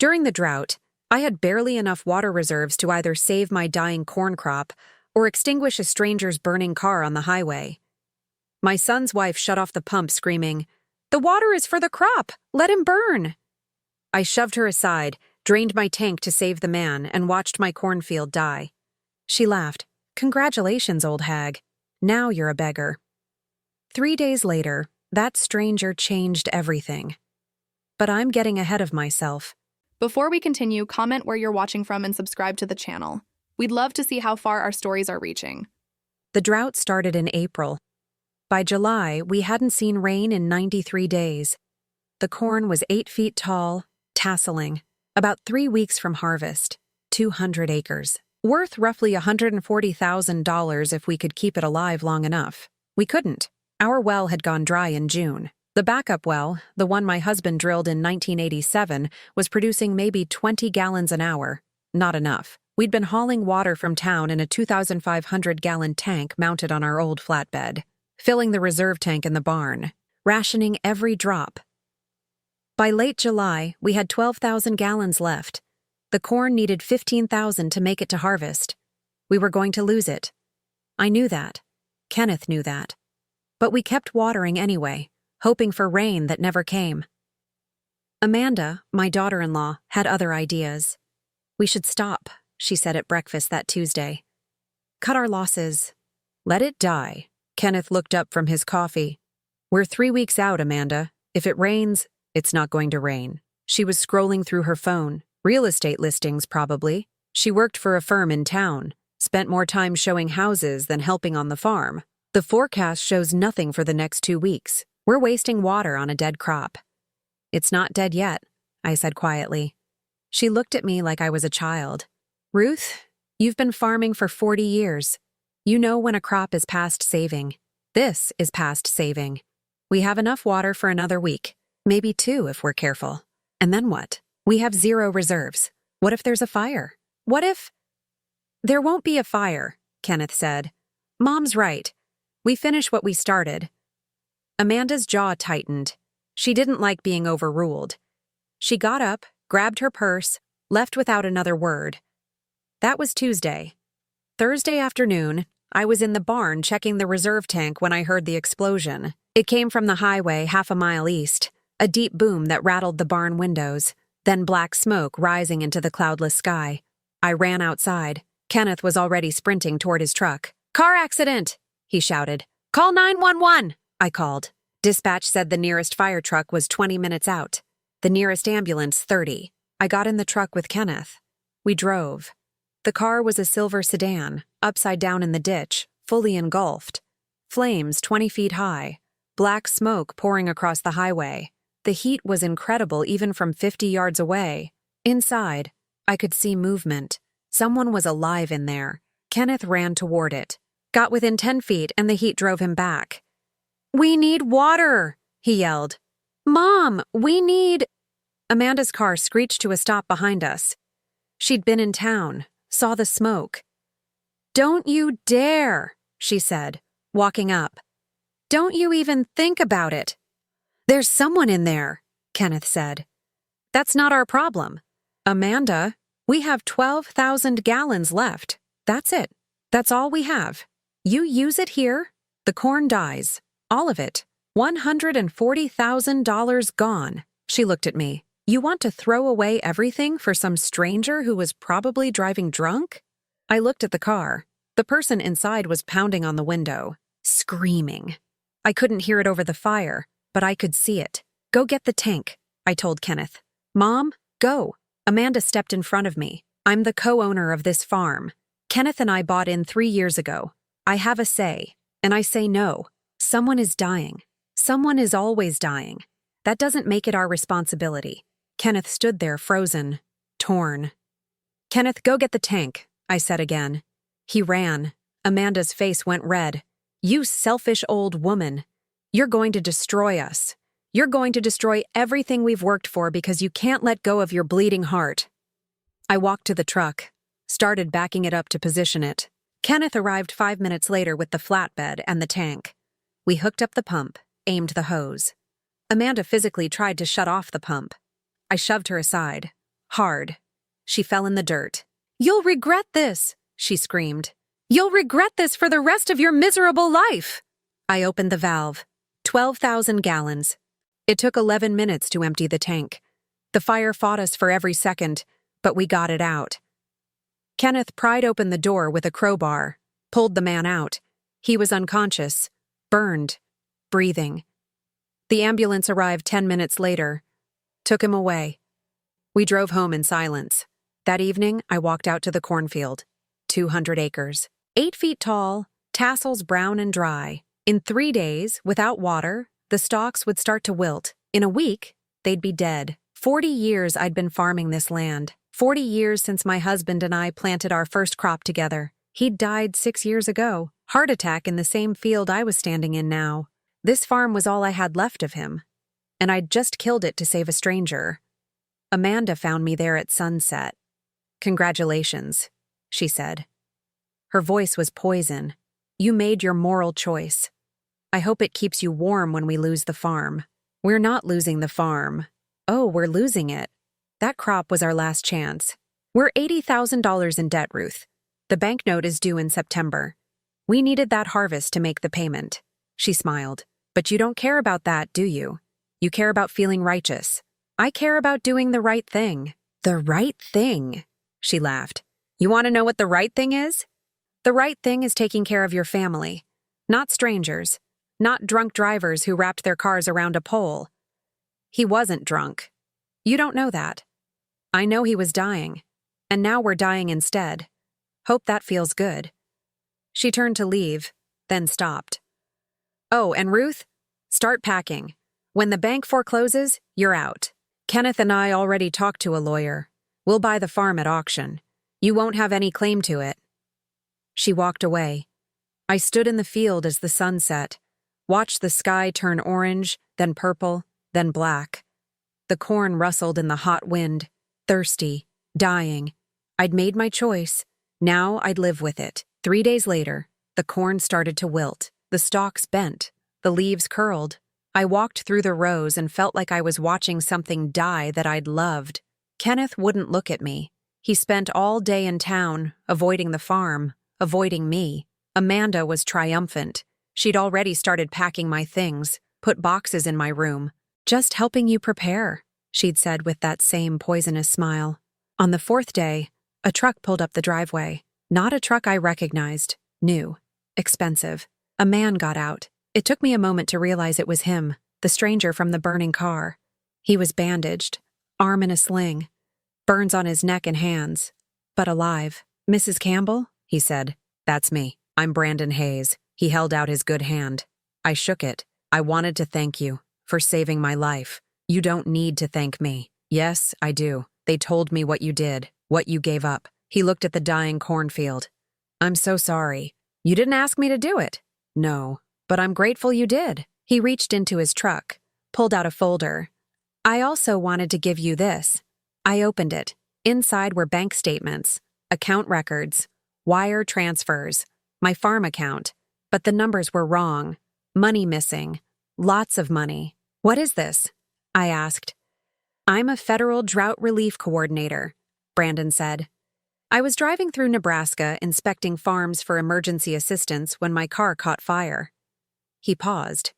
During the drought, I had barely enough water reserves to either save my dying corn crop or extinguish a stranger's burning car on the highway. My son's wife shut off the pump, screaming, "The water is for the crop! Let him burn!" I shoved her aside, drained my tank to save the man, and watched my cornfield die. She laughed. "Congratulations, old hag. Now you're a beggar." 3 days later, that stranger changed everything. But I'm getting ahead of myself. Before we continue, comment where you're watching from and subscribe to the channel. We'd love to see how far our stories are reaching. The drought started in April. By July, we hadn't seen rain in 93 days. The corn was 8 feet tall, tasseling, about 3 weeks from harvest, 200 acres. Worth roughly $140,000 if we could keep it alive long enough. We couldn't. Our well had gone dry in June. The backup well, the one my husband drilled in 1987, was producing maybe 20 gallons an hour. Not enough. We'd been hauling water from town in a 2,500-gallon tank mounted on our old flatbed, filling the reserve tank in the barn, rationing every drop. By late July, we had 12,000 gallons left. The corn needed 15,000 to make it to harvest. We were going to lose it. I knew that. Kenneth knew that. But we kept watering anyway, hoping for rain that never came. Amanda, my daughter-in-law, had other ideas. "We should stop," she said at breakfast that Tuesday. "Cut our losses. Let it die." Kenneth looked up from his coffee. "We're 3 weeks out, Amanda. If it rains, it's not going to rain." She was scrolling through her phone. Real estate listings, probably. She worked for a firm in town, spent more time showing houses than helping on the farm. "The forecast shows nothing for the next 2 weeks. We're wasting water on a dead crop." "It's not dead yet," I said quietly. She looked at me like I was a child. "Ruth, you've been farming for 40 years. You know when a crop is past saving. This is past saving. We have enough water for another week, maybe 2 if we're careful. And then what? We have 0 reserves. What if there's a fire? What if—" "There won't be a fire," Kenneth said. "Mom's right. We finish what we started." Amanda's jaw tightened. She didn't like being overruled. She got up, grabbed her purse, left without another word. That was Tuesday. Thursday afternoon, I was in the barn checking the reserve tank when I heard the explosion. It came from the highway half a mile east, a deep boom that rattled the barn windows, then black smoke rising into the cloudless sky. I ran outside. Kenneth was already sprinting toward his truck. "Car accident!" he shouted. "Call 911!" I called. Dispatch said the nearest fire truck was 20 minutes out. The nearest ambulance, 30. I got in the truck with Kenneth. We drove. The car was a silver sedan, upside down in the ditch, fully engulfed. Flames 20 feet high. Black smoke pouring across the highway. The heat was incredible even from 50 yards away. Inside, I could see movement. Someone was alive in there. Kenneth ran toward it. Got within 10 feet and the heat drove him back. "We need water!" he yelled. "Mom, we need—" Amanda's car screeched to a stop behind us. She'd been in town, saw the smoke. "Don't you dare," she said, walking up. "Don't you even think about it." "There's someone in there," Kenneth said. "That's not our problem. Amanda, we have 12,000 gallons left. That's it. That's all we have. You use it here, the corn dies. All of it. $140,000 gone." She looked at me. "You want to throw away everything for some stranger who was probably driving drunk?" I looked at the car. The person inside was pounding on the window, screaming. I couldn't hear it over the fire, but I could see it. "Go get the tank," I told Kenneth. "Mom, go." Amanda stepped in front of me. "I'm the co-owner of this farm. Kenneth and I bought in 3 years ago. I have a say, and I say no. Someone is dying. Someone is always dying. That doesn't make it our responsibility." Kenneth stood there frozen, torn. "Kenneth, go get the tank," I said again. He ran. Amanda's face went red. "You selfish old woman. You're going to destroy us. You're going to destroy everything we've worked for because you can't let go of your bleeding heart." I walked to the truck, started backing it up to position it. Kenneth arrived 5 minutes later with the flatbed and the tank. We hooked up the pump, aimed the hose. Amanda physically tried to shut off the pump. I shoved her aside. Hard. She fell in the dirt. "You'll regret this," she screamed. "You'll regret this for the rest of your miserable life." I opened the valve. 12,000 gallons. It took 11 minutes to empty the tank. The fire fought us for every second, but we got it out. Kenneth pried open the door with a crowbar, pulled the man out. He was unconscious, burned, breathing. The ambulance arrived 10 minutes later, took him away. We drove home in silence. That evening, I walked out to the cornfield. 200 acres. 8 feet tall, tassels brown and dry. In 3 days, without water, the stalks would start to wilt. In a week, they'd be dead. 40 years I'd been farming this land. 40 years since my husband and I planted our first crop together. He'd died 6 years ago. Heart attack in the same field I was standing in now. This farm was all I had left of him, and I'd just killed it to save a stranger. Amanda found me there at sunset. "Congratulations," she said. Her voice was poison. "You made your moral choice. I hope it keeps you warm when we lose the farm." "We're not losing the farm. Oh, we're losing it. That crop was our last chance. We're $80,000 in debt, Ruth. The bank note is due in September. We needed that harvest to make the payment." She smiled. "But you don't care about that, do you? You care about feeling righteous. I care about doing the right thing." "The right thing?" She laughed. "You want to know what the right thing is? The right thing is taking care of your family. Not strangers. Not drunk drivers who wrapped their cars around a pole." He wasn't drunk. You don't know that. I know he was dying. And now we're dying instead. Hope that feels good. She turned to leave, then stopped. "Oh, and Ruth, start packing. When the bank forecloses, you're out. Kenneth and I already talked to a lawyer. We'll buy the farm at auction. You won't have any claim to it." She walked away. I stood in the field as the sun set, watched the sky turn orange, then purple, then black. The corn rustled in the hot wind, thirsty, dying. I'd made my choice. Now I'd live with it. 3 days later, the corn started to wilt. The stalks bent. The leaves curled. I walked through the rows and felt like I was watching something die that I'd loved. Kenneth wouldn't look at me. He spent all day in town, avoiding the farm, avoiding me. Amanda was triumphant. She'd already started packing my things, put boxes in my room. "Just helping you prepare," she'd said with that same poisonous smile. On the 4th day, a truck pulled up the driveway. Not a truck I recognized. New. Expensive. A man got out. It took me a moment to realize it was him, the stranger from the burning car. He was bandaged, arm in a sling, burns on his neck and hands, but alive. "Mrs. Campbell?" he said. "That's me. I'm Brandon Hayes." He held out his good hand. I shook it. "I wanted to thank you for saving my life. You don't need to thank me." "Yes, I do. They told me what you did, what you gave up." He looked at the dying cornfield. "I'm so sorry. You didn't ask me to do it." "No, but I'm grateful you did." He reached into his truck, pulled out a folder. "I also wanted to give you this." I opened it. Inside were bank statements, account records, wire transfers, my farm account, but the numbers were wrong. Money missing. Lots of money. "What is this?" I asked. "I'm a federal drought relief coordinator," Brandon said. "I was driving through Nebraska inspecting farms for emergency assistance when my car caught fire." He paused.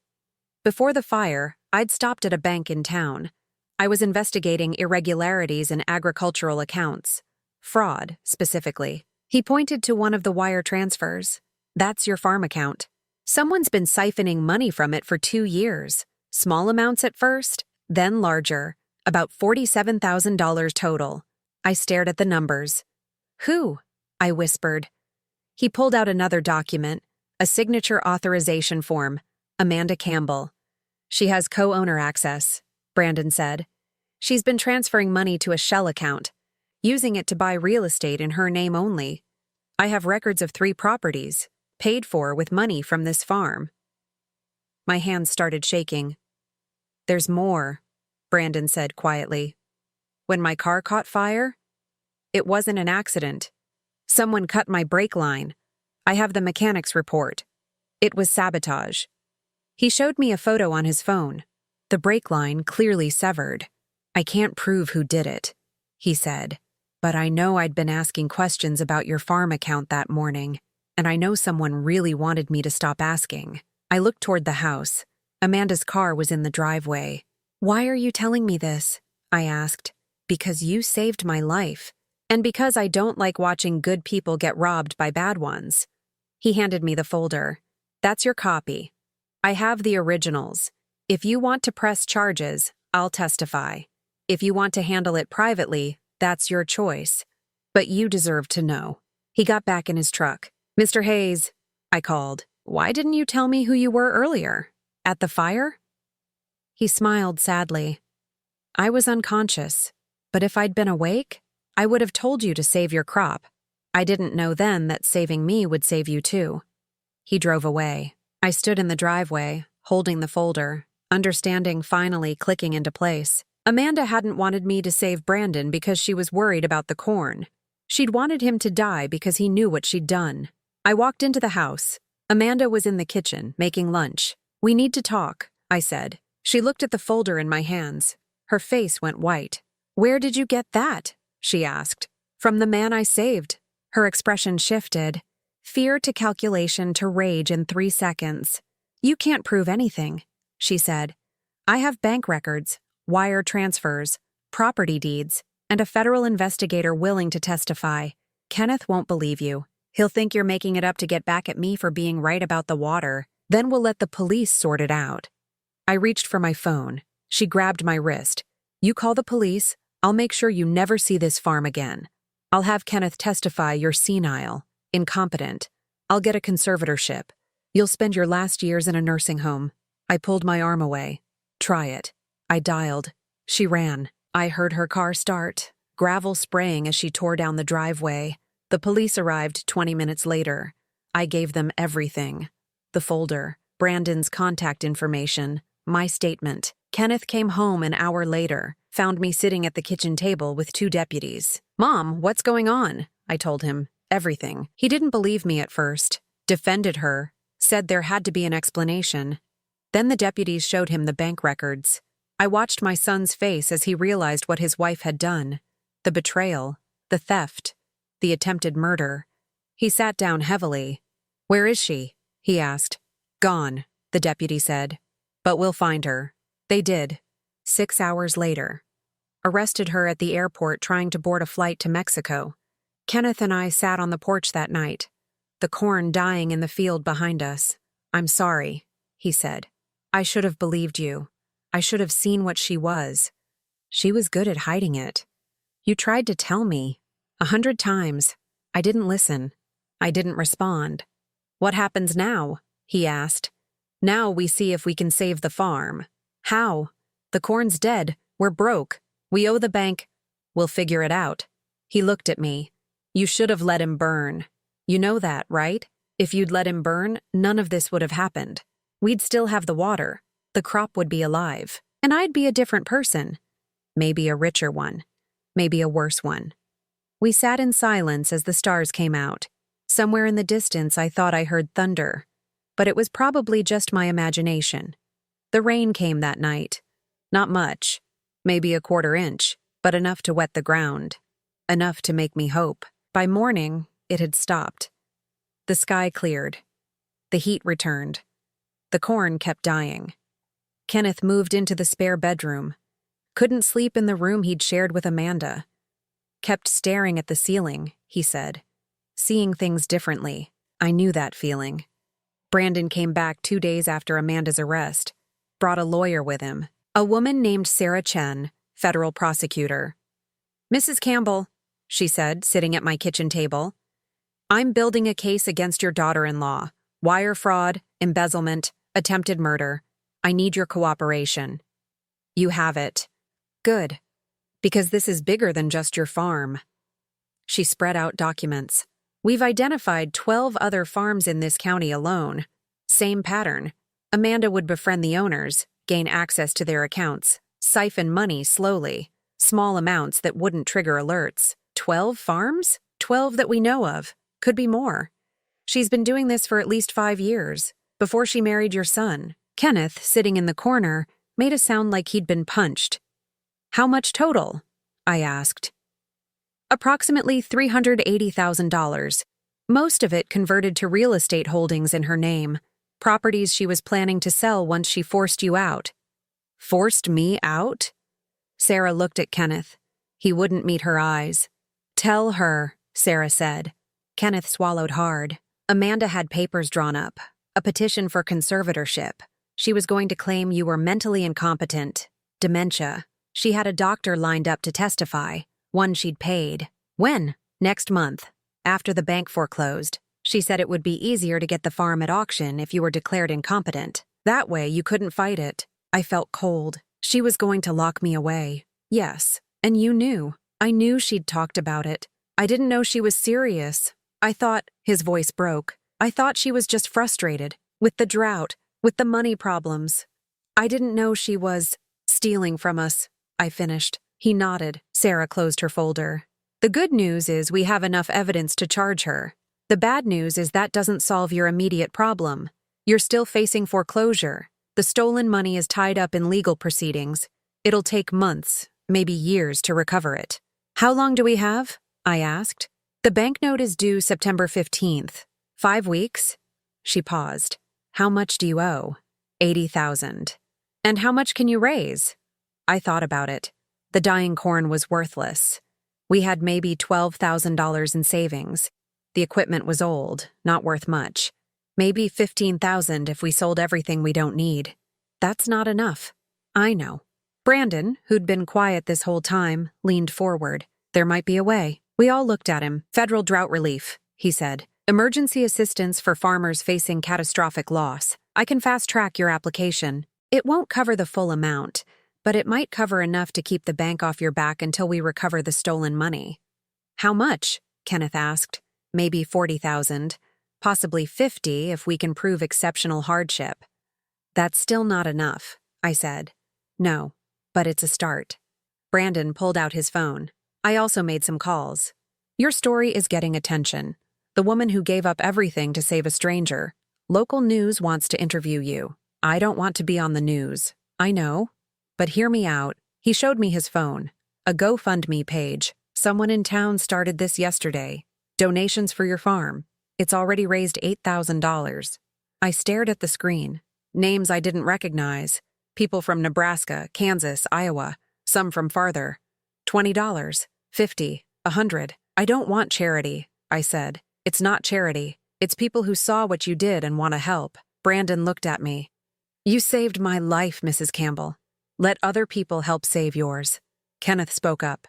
Before the fire, I'd stopped at a bank in town. I was investigating irregularities in agricultural accounts. Fraud, specifically. He pointed to one of the wire transfers. "That's your farm account. Someone's been siphoning money from it for 2 years. Small amounts at first, then larger. About $47,000 total." I stared at the numbers. "Who?" I whispered. He pulled out another document, a signature authorization form. "Amanda Campbell. She has co-owner access," Brandon said. "She's been transferring money to a shell account, using it to buy real estate in her name only. I have records of 3 properties, paid for with money from this farm." My hands started shaking. "There's more," Brandon said quietly. "When my car caught fire, it wasn't an accident. Someone cut my brake line. I have the mechanic's report. It was sabotage." He showed me a photo on his phone. The brake line clearly severed. "I can't prove who did it," he said. But I know I'd been asking questions about your farm account that morning, and I know someone really wanted me to stop asking. I looked toward the house. Amanda's car was in the driveway. Why are you telling me this? I asked. Because you saved my life, and because I don't like watching good people get robbed by bad ones. He handed me the folder. That's your copy. I have the originals. If you want to press charges, I'll testify. If you want to handle it privately, that's your choice. But you deserve to know. He got back in his truck. Mr. Hayes, I called. Why didn't you tell me who you were earlier? At the fire? He smiled sadly. I was unconscious, but if I'd been awake, I would have told you to save your crop. I didn't know then that saving me would save you too. He drove away. I stood in the driveway, holding the folder, understanding finally clicking into place. Amanda hadn't wanted me to save Brandon because she was worried about the corn. She'd wanted him to die because he knew what she'd done. I walked into the house. Amanda was in the kitchen, making lunch. We need to talk, I said. She looked at the folder in my hands. Her face went white. Where did you get that? She asked. From the man I saved. Her expression shifted. Fear to calculation to rage in 3 seconds. You can't prove anything, she said. I have bank records, wire transfers, property deeds, and a federal investigator willing to testify. Kenneth won't believe you. He'll think you're making it up to get back at me for being right about the water. Then we'll let the police sort it out. I reached for my phone. She grabbed my wrist. You call the police. I'll make sure you never see this farm again. I'll have Kenneth testify you're senile, incompetent. I'll get a conservatorship. You'll spend your last years in a nursing home. I pulled my arm away. Try it. I dialed. She ran. I heard her car start, gravel spraying as she tore down the driveway. The police arrived 20 minutes later. I gave them everything. The folder, Brandon's contact information, my statement. Kenneth came home an hour later, found me sitting at the kitchen table with 2 deputies. Mom, what's going on? I told him. Everything. He didn't believe me at first, defended her, said there had to be an explanation. Then the deputies showed him the bank records. I watched my son's face as he realized what his wife had done. The betrayal, the theft, the attempted murder. He sat down heavily. Where is she? He asked. Gone, the deputy said. But we'll find her. They did. 6 hours later. Arrested her at the airport trying to board a flight to Mexico. Kenneth and I sat on the porch that night, the corn dying in the field behind us. I'm sorry, he said. I should have believed you. I should have seen what she was. She was good at hiding it. You tried to tell me 100 times. I didn't listen. I didn't respond. What happens now? He asked. Now we see if we can save the farm. How? The corn's dead. We're broke. We owe the bank. We'll figure it out. He looked at me. You should have let him burn. You know that, right? If you'd let him burn, none of this would have happened. We'd still have the water. The crop would be alive. And I'd be a different person. Maybe a richer one. Maybe a worse one. We sat in silence as the stars came out. Somewhere in the distance I thought I heard thunder. But it was probably just my imagination. The rain came that night. Not much. Maybe a 1/4 inch, but enough to wet the ground. Enough to make me hope. By morning, it had stopped. The sky cleared. The heat returned. The corn kept dying. Kenneth moved into the spare bedroom. Couldn't sleep in the room he'd shared with Amanda. Kept staring at the ceiling, he said. Seeing things differently. I knew that feeling. Brandon came back 2 days after Amanda's arrest. Brought a lawyer with him. A woman named Sarah Chen, federal prosecutor. Mrs. Campbell, she said, sitting at my kitchen table. I'm building a case against your daughter-in-law. Wire fraud, embezzlement, attempted murder. I need your cooperation. You have it. Good. Because this is bigger than just your farm. She spread out documents. We've identified 12 other farms in this county alone. Same pattern. Amanda would befriend the owners, gain access to their accounts, siphon money slowly, small amounts that wouldn't trigger alerts. 12 farms? 12 that we know of. Could be more. She's been doing this for at least 5 years, before she married your son. Kenneth, sitting in the corner, made a sound like he'd been punched. How much total? I asked. Approximately $380,000. Most of it converted to real estate holdings in her name, properties she was planning to sell once she forced you out. Forced me out? Sarah looked at Kenneth. He wouldn't meet her eyes. Tell her, Sarah said. Kenneth swallowed hard. Amanda had papers drawn up, a petition for conservatorship. She was going to claim you were mentally incompetent, dementia. She had a doctor lined up to testify, one she'd paid. When? Next month. After the bank foreclosed. She said it would be easier to get the farm at auction if you were declared incompetent. That way you couldn't fight it. I felt cold. She was going to lock me away. Yes, and you knew. I knew she'd talked about it. I didn't know she was serious. I thought, his voice broke, I thought she was just frustrated, with the drought, with the money problems. I didn't know she was stealing from us, I finished. He nodded. Sarah closed her folder. The good news is we have enough evidence to charge her. The bad news is that doesn't solve your immediate problem. You're still facing foreclosure. The stolen money is tied up in legal proceedings. It'll take months, maybe years to recover it. How long do we have? I asked. The banknote is due September 15th. 5 weeks? She paused. How much do you owe? $80,000. And how much can you raise? I thought about it. The dying corn was worthless. We had maybe $12,000 in savings. The equipment was old, not worth much. Maybe $15,000 if we sold everything we don't need. That's not enough. I know. Brandon, who'd been quiet this whole time, leaned forward. There might be a way. We all looked at him. Federal drought relief, he said. Emergency assistance for farmers facing catastrophic loss. I can fast-track your application. It won't cover the full amount, but it might cover enough to keep the bank off your back until we recover the stolen money. How much? Kenneth asked. Maybe $40,000. Possibly $50,000 if we can prove exceptional hardship. That's still not enough, I said. No, but it's a start. Brandon pulled out his phone. I also made some calls. Your story is getting attention. The woman who gave up everything to save a stranger. Local news wants to interview you. I don't want to be on the news. I know. But hear me out. He showed me his phone. A GoFundMe page. Someone in town started this yesterday. Donations for your farm. It's already raised $8,000. I stared at the screen. Names I didn't recognize. People from Nebraska, Kansas, Iowa. Some from farther. $20, $50, $100. I don't want charity, I said. It's not charity. It's people who saw what you did and want to help. Brandon looked at me. You saved my life, Mrs. Campbell. Let other people help save yours. Kenneth spoke up.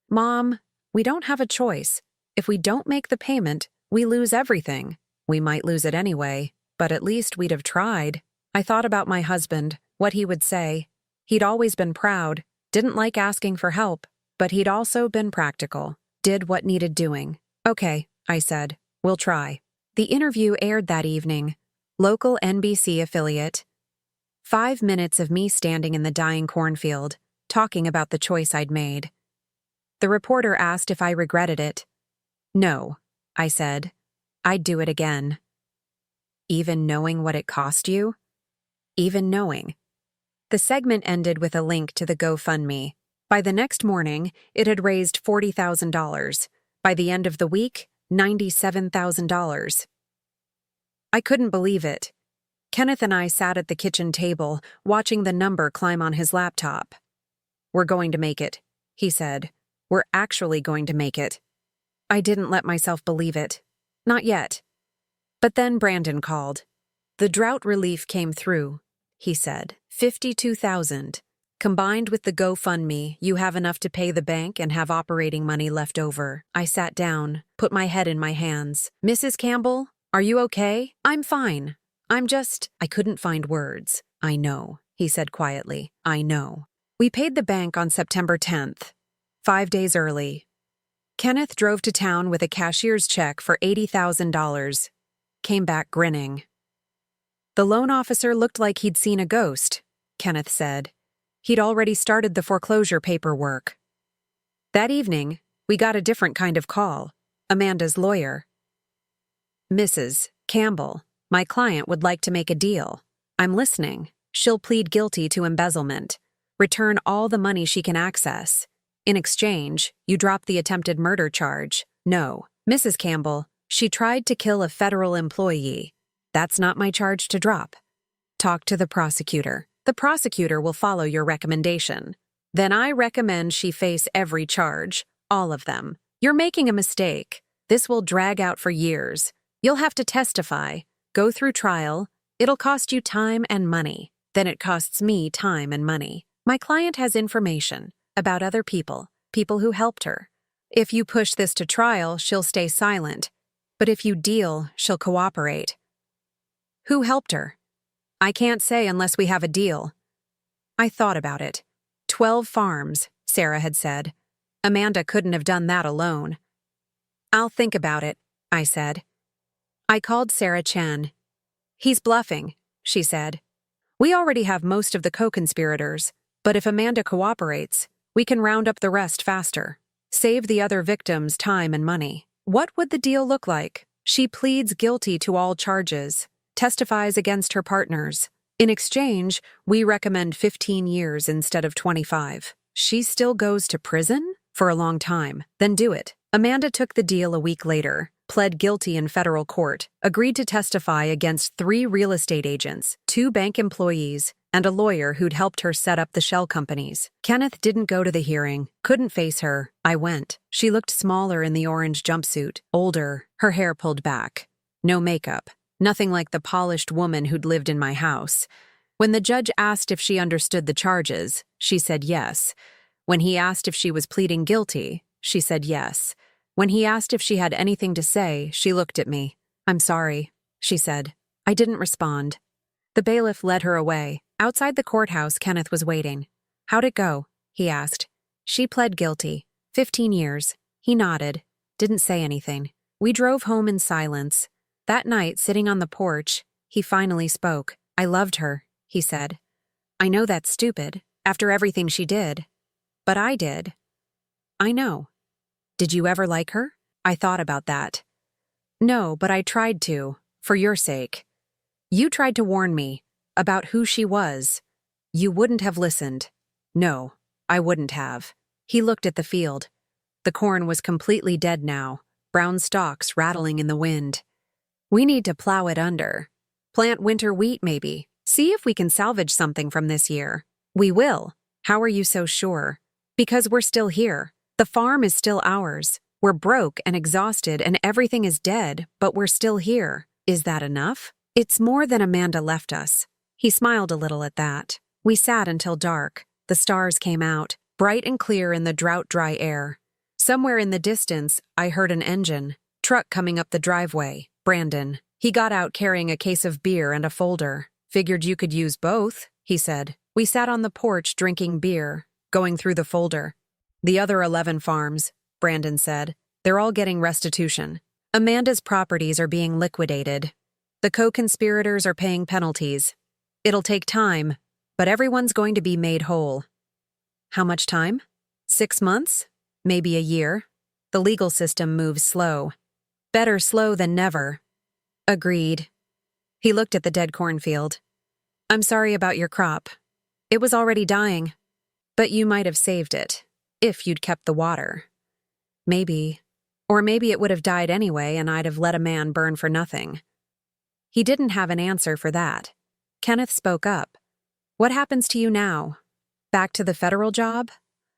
Mom, we don't have a choice. If we don't make the payment, we lose everything. We might lose it anyway, but at least we'd have tried. I thought about my husband, what he would say. He'd always been proud, didn't like asking for help, but he'd also been practical, did what needed doing. Okay, I said, we'll try. The interview aired that evening. Local NBC affiliate. 5 minutes of me standing in the dying cornfield, talking about the choice I'd made. The reporter asked if I regretted it. No, I said. I'd do it again. Even knowing what it cost you? Even knowing. The segment ended with a link to the GoFundMe. By the next morning, it had raised $40,000. By the end of the week, $97,000. I couldn't believe it. Kenneth and I sat at the kitchen table, watching the number climb on his laptop. We're going to make it, he said. We're actually going to make it. I didn't let myself believe it. Not yet. But then Brandon called. The drought relief came through, he said. $52,000. Combined with the GoFundMe, you have enough to pay the bank and have operating money left over. I sat down, put my head in my hands. Mrs. Campbell, are you okay? I'm fine. I couldn't find words. I know, he said quietly. I know. We paid the bank on September 10th, 5 days early. Kenneth drove to town with a cashier's check for $80,000. Came back grinning. The loan officer looked like he'd seen a ghost, Kenneth said. He'd already started the foreclosure paperwork. That evening, we got a different kind of call. Amanda's lawyer. Mrs. Campbell, my client would like to make a deal. I'm listening. She'll plead guilty to embezzlement. Return all the money she can access. In exchange, you drop the attempted murder charge. No, Mrs. Campbell, she tried to kill a federal employee. That's not my charge to drop. Talk to the prosecutor. The prosecutor will follow your recommendation. Then I recommend she face every charge, all of them. You're making a mistake. This will drag out for years. You'll have to testify, go through trial. It'll cost you time and money. Then it costs me time and money. My client has information about other people who helped her. If you push this to trial, she'll stay silent. But if you deal, she'll cooperate. Who helped her? I can't say unless we have a deal. I thought about it. 12 farms, Sarah had said. Amanda couldn't have done that alone. I'll think about it, I said. I called Sarah Chen. He's bluffing, she said. We already have most of the co-conspirators, but if Amanda cooperates, we can round up the rest faster. Save the other victims time and money. What would the deal look like? She pleads guilty to all charges, testifies against her partners. In exchange, we recommend 15 years instead of 25. She still goes to prison? For a long time. Then do it. Amanda took the deal a week later, pled guilty in federal court, agreed to testify against 3 real estate agents, 2 bank employees, and a lawyer who'd helped her set up the shell companies. Kenneth didn't go to the hearing, couldn't face her. I went. She looked smaller in the orange jumpsuit, older, her hair pulled back. No makeup. Nothing like the polished woman who'd lived in my house. When the judge asked if she understood the charges, she said yes. When he asked if she was pleading guilty, she said yes. When he asked if she had anything to say, she looked at me. I'm sorry, she said. I didn't respond. The bailiff led her away. Outside the courthouse, Kenneth was waiting. How'd it go? He asked. She pled guilty. 15 years. He nodded. Didn't say anything. We drove home in silence. That night, sitting on the porch, he finally spoke. I loved her, he said. I know that's stupid, after everything she did. But I did. I know. Did you ever like her? I thought about that. No, but I tried to, for your sake. You tried to warn me about who she was. You wouldn't have listened. No, I wouldn't have. He looked at the field. The corn was completely dead now, brown stalks rattling in the wind. We need to plow it under. Plant winter wheat, maybe. See if we can salvage something from this year. We will. How are you so sure? Because we're still here. The farm is still ours. We're broke and exhausted and everything is dead, but we're still here. Is that enough? It's more than Amanda left us. He smiled a little at that. We sat until dark. The stars came out, bright and clear in the drought-dry air. Somewhere in the distance, I heard an engine. Truck coming up the driveway. Brandon. He got out carrying a case of beer and a folder. Figured you could use both, he said. We sat on the porch drinking beer, going through the folder. The other 11 farms, Brandon said. They're all getting restitution. Amanda's properties are being liquidated. The co-conspirators are paying penalties. It'll take time, but everyone's going to be made whole. How much time? 6 months? Maybe a year. The legal system moves slow. Better slow than never. Agreed. He looked at the dead cornfield. I'm sorry about your crop. It was already dying. But you might have saved it, if you'd kept the water. Maybe. Or maybe it would have died anyway and I'd have let a man burn for nothing. He didn't have an answer for that. Kenneth spoke up. What happens to you now? Back to the federal job?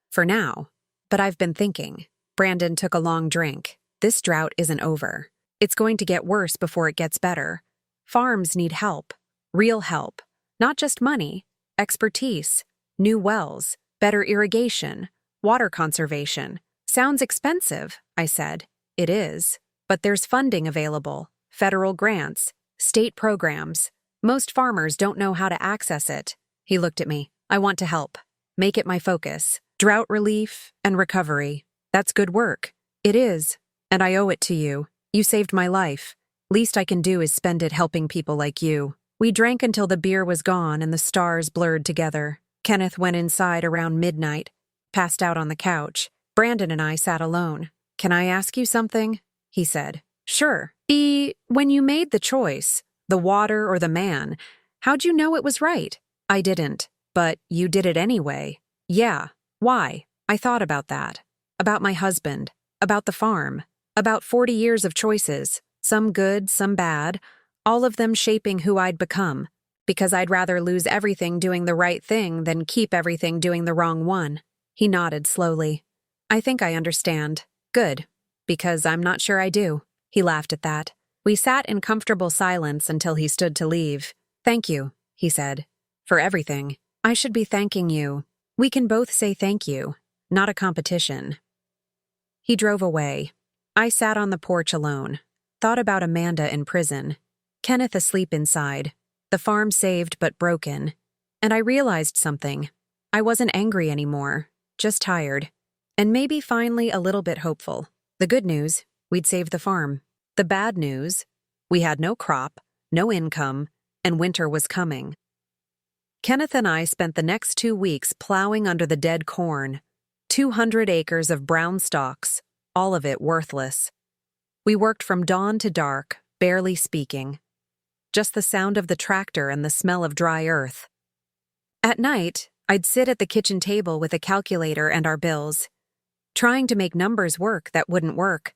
For now. But I've been thinking. Brandon took a long drink. This drought isn't over. It's going to get worse before it gets better. Farms need help. Real help. Not just money. Expertise. New wells. Better irrigation. Water conservation. Sounds expensive, I said. It is. But there's funding available. Federal grants. State programs. Most farmers don't know how to access it. He looked at me. I want to help. Make it my focus. Drought relief and recovery. That's good work. It is. And I owe it to you. You saved my life. Least I can do is spend it helping people like you. We drank until the beer was gone and the stars blurred together. Kenneth went inside around midnight, passed out on the couch. Brandon and I sat alone. Can I ask you something? He said. Sure. When you made the choice, the water or the man, how'd you know it was right? I didn't, but you did it anyway. Yeah. Why? I thought about that. About my husband. About the farm. About 40 years of choices, some good, some bad, all of them shaping who I'd become, because I'd rather lose everything doing the right thing than keep everything doing the wrong one. He nodded slowly. I think I understand. Good. Because I'm not sure I do. He laughed at that. We sat in comfortable silence until he stood to leave. Thank you, he said. For everything. I should be thanking you. We can both say thank you. Not a competition. He drove away. I sat on the porch alone. Thought about Amanda in prison. Kenneth asleep inside. The farm saved but broken. And I realized something. I wasn't angry anymore. Just tired. And maybe finally a little bit hopeful. The good news, we'd saved the farm. The bad news, we had no crop, no income, and winter was coming. Kenneth and I spent the next 2 weeks plowing under the dead corn. 200 acres of brown stalks, all of it worthless. We worked from dawn to dark, barely speaking. Just the sound of the tractor and the smell of dry earth. At night, I'd sit at the kitchen table with a calculator and our bills, trying to make numbers work that wouldn't work.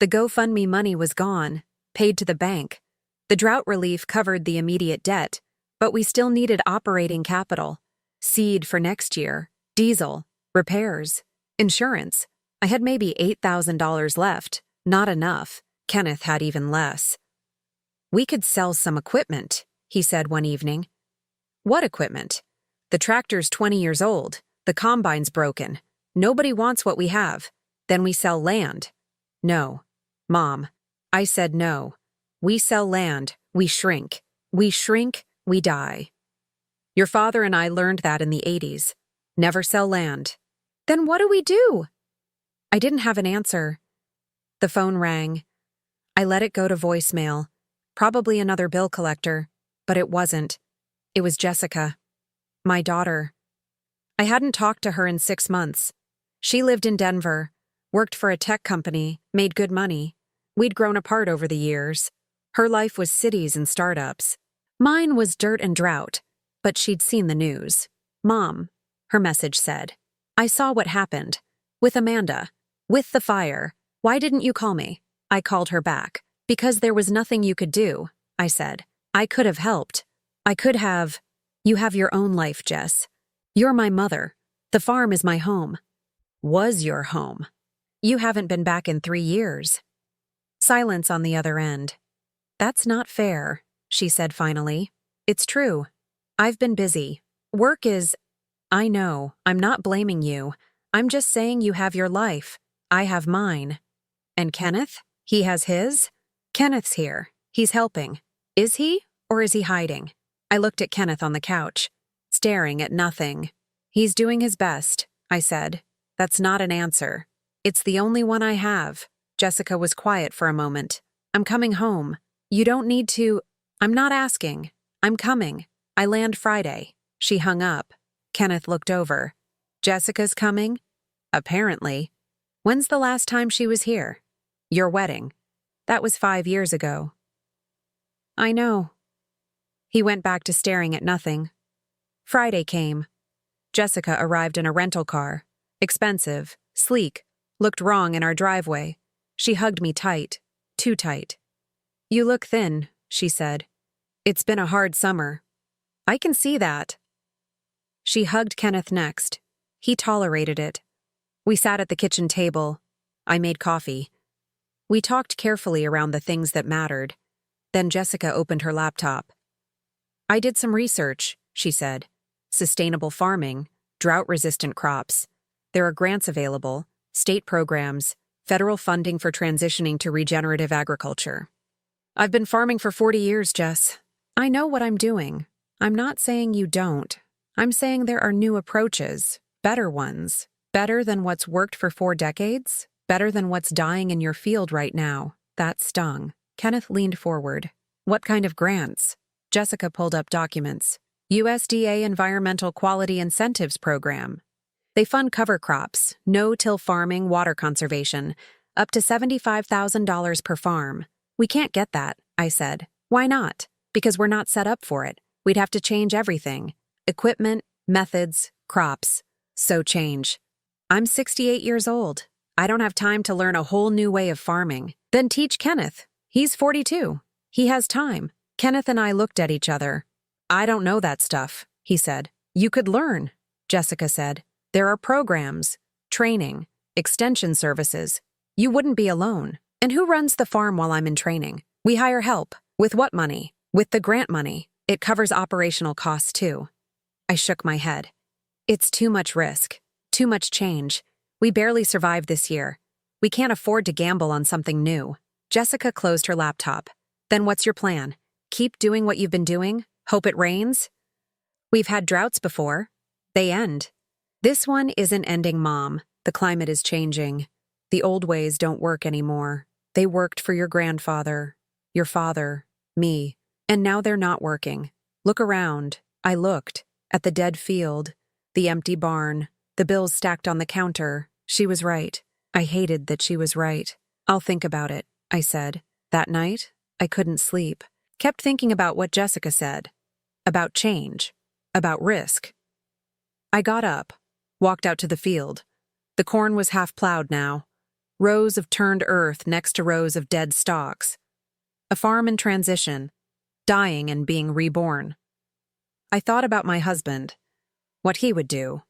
The GoFundMe money was gone, paid to the bank. The drought relief covered the immediate debt, but we still needed operating capital, seed for next year, diesel, repairs, insurance. I had maybe $8,000 left, not enough. Kenneth had even less. We could sell some equipment, he said one evening. What equipment? The tractor's 20 years old. The combine's broken. Nobody wants what we have. Then we sell land. No. Mom. I said no. We sell land. We shrink. We shrink. We die. Your father and I learned that in the 80s. Never sell land. Then what do we do? I didn't have an answer. The phone rang. I let it go to voicemail. Probably another bill collector. But it wasn't. It was Jessica. My daughter. I hadn't talked to her in 6 months. She lived in Denver, worked for a tech company, made good money. We'd grown apart over the years. Her life was cities and startups. Mine was dirt and drought, but she'd seen the news. Mom, her message said. I saw what happened. With Amanda. With the fire. Why didn't you call me? I called her back. Because there was nothing you could do, I said. I could have helped. I could have. You have your own life, Jess. You're my mother. The farm is my home. Was your home. You haven't been back in 3 years. Silence on the other end. That's not fair, she said finally. It's true. I've been busy. Work is. I know, I'm not blaming you. I'm just saying you have your life. I have mine. And Kenneth? He has his? Kenneth's here. He's helping. Is he, or is he hiding? I looked at Kenneth on the couch, staring at nothing. He's doing his best, I said. That's not an answer. It's the only one I have. Jessica was quiet for a moment. I'm coming home. You don't need to. I'm not asking. I'm coming. I land Friday. She hung up. Kenneth looked over. Jessica's coming? Apparently. When's the last time she was here? Your wedding. That was 5 years ago. I know. He went back to staring at nothing. Friday came. Jessica arrived in a rental car. Expensive, sleek, looked wrong in our driveway. She hugged me tight, too tight. You look thin, she said. It's been a hard summer. I can see that. She hugged Kenneth next. He tolerated it. We sat at the kitchen table. I made coffee. We talked carefully around the things that mattered. Then Jessica opened her laptop. I did some research, she said. Sustainable farming, drought-resistant crops. There are grants available, state programs, federal funding for transitioning to regenerative agriculture. I've been farming for 40 years, Jess. I know what I'm doing. I'm not saying you don't. I'm saying there are new approaches, better ones, better than what's worked for 4 decades, better than what's dying in your field right now. That stung. Kenneth leaned forward. What kind of grants? Jessica pulled up documents. USDA Environmental Quality Incentives Program. They fund cover crops, no-till farming, water conservation, up to $75,000 per farm. We can't get that, I said. Why not? Because we're not set up for it. We'd have to change everything. Equipment, methods, crops. So change. I'm 68 years old. I don't have time to learn a whole new way of farming. Then teach Kenneth. He's 42. He has time. Kenneth and I looked at each other. I don't know that stuff, he said. You could learn, Jessica said. There are programs, training, extension services. You wouldn't be alone. And who runs the farm while I'm in training? We hire help. With what money? With the grant money. It covers operational costs too. I shook my head. It's too much risk. Too much change. We barely survived this year. We can't afford to gamble on something new. Jessica closed her laptop. Then what's your plan? Keep doing what you've been doing? Hope it rains? We've had droughts before. They end. This one isn't ending, Mom. The climate is changing. The old ways don't work anymore. They worked for your grandfather, your father, me, and now they're not working. Look around. I looked. At the dead field, the empty barn, the bills stacked on the counter. She was right. I hated that she was right. I'll think about it, I said. That night, I couldn't sleep. Kept thinking about what Jessica said. About change. About risk. I got up, walked out to the field. The corn was half plowed now. Rows of turned earth next to rows of dead stalks. A farm in transition, dying and being reborn. I thought about my husband, what he would do.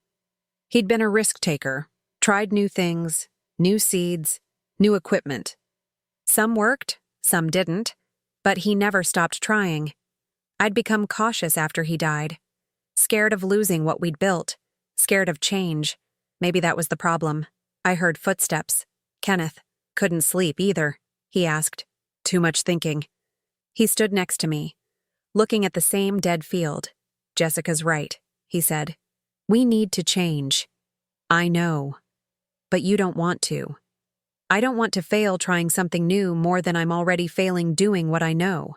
He'd been a risk taker, tried new things, new seeds, new equipment. Some worked, some didn't, but he never stopped trying. I'd become cautious after he died, scared of losing what we'd built, scared of change. Maybe that was the problem. I heard footsteps. Kenneth couldn't sleep either, he asked. Too much thinking. He stood next to me, looking at the same dead field. Jessica's right, he said. We need to change. I know. But you don't want to. I don't want to fail trying something new more than I'm already failing doing what I know.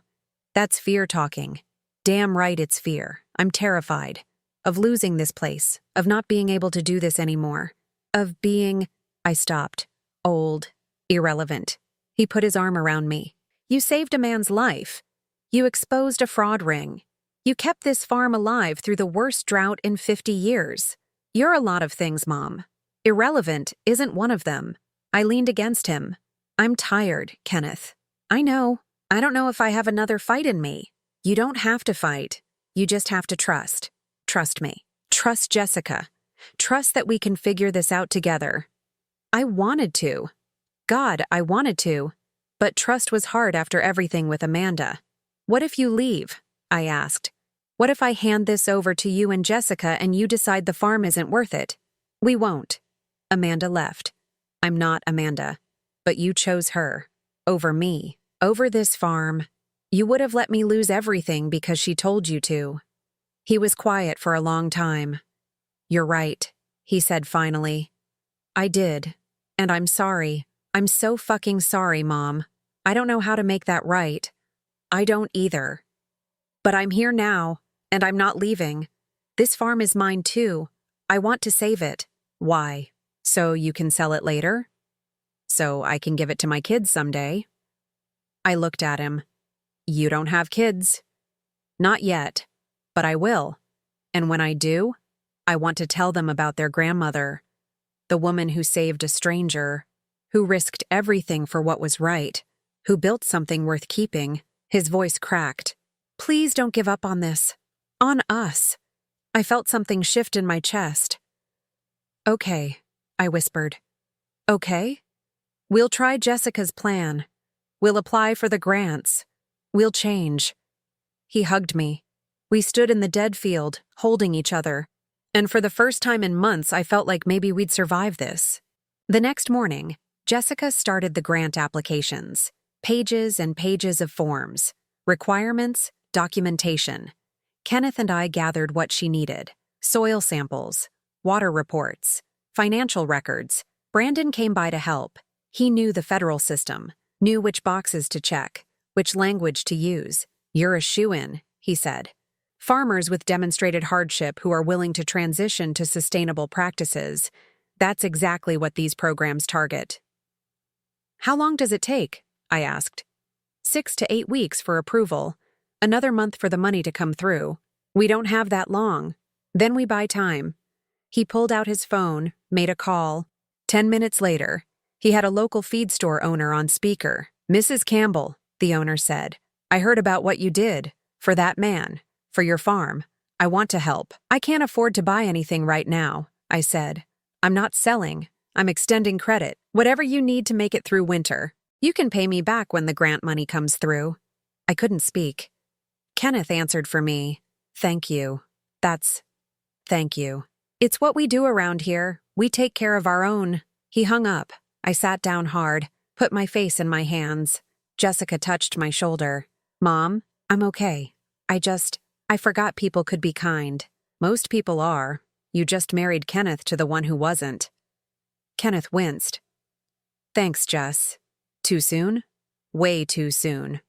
That's fear talking. Damn right it's fear. I'm terrified. Of losing this place. Of not being able to do this anymore. Of being... I stopped. Old. Irrelevant. He put his arm around me. You saved a man's life. You exposed a fraud ring. You kept this farm alive through the worst drought in 50 years. You're a lot of things, Mom. Irrelevant isn't one of them. I leaned against him. I'm tired, Kenneth. I know. I don't know if I have another fight in me. You don't have to fight. You just have to trust. Trust me. Trust Jessica. Trust that we can figure this out together. I wanted to. God, I wanted to. But trust was hard after everything with Amanda. What if you leave? I asked. What if I hand this over to you and Jessica and you decide the farm isn't worth it? We won't. Amanda left. I'm not Amanda. But you chose her. Over me. Over this farm. You would have let me lose everything because she told you to. He was quiet for a long time. You're right, he said finally. I did. And I'm sorry. I'm so fucking sorry, Mom. I don't know how to make that right. I don't either. But I'm here now, and I'm not leaving. This farm is mine too. I want to save it. Why? So you can sell it later? So I can give it to my kids someday? I looked at him. You don't have kids. Not yet, but I will. And when I do, I want to tell them about their grandmother, the woman who saved a stranger, who risked everything for what was right, who built something worth keeping. His voice cracked. Please don't give up on this. On us. I felt something shift in my chest. Okay, I whispered. Okay? We'll try Jessica's plan. We'll apply for the grants. We'll change. He hugged me. We stood in the dead field, holding each other. And for the first time in months, I felt like maybe we'd survive this. The next morning, Jessica started the grant applications. Pages and pages of forms. Requirements, documentation. Kenneth and I gathered what she needed. Soil samples, water reports, financial records. Brandon came by to help. He knew the federal system, knew which boxes to check, which language to use. You're a shoo-in, he said. Farmers with demonstrated hardship who are willing to transition to sustainable practices. That's exactly what these programs target. How long does it take? I asked. 6 to 8 weeks for approval. Another month for the money to come through. We don't have that long. Then we buy time. He pulled out his phone, made a call. 10 minutes later, he had a local feed store owner on speaker. "Mrs. Campbell," the owner said, "I heard about what you did. For that man. For your farm. I want to help." "I can't afford to buy anything right now," I said. "I'm not selling. I'm extending credit. Whatever you need to make it through winter. You can pay me back when the grant money comes through." I couldn't speak. Kenneth answered for me. "Thank you. Thank you. It's what we do around here. We take care of our own." He hung up. I sat down hard, put my face in my hands. Jessica touched my shoulder. "Mom, I'm okay. I forgot people could be kind. Most people are. You just married Kenneth to the one who wasn't." Kenneth winced. "Thanks, Jess. Too soon?" "Way too soon."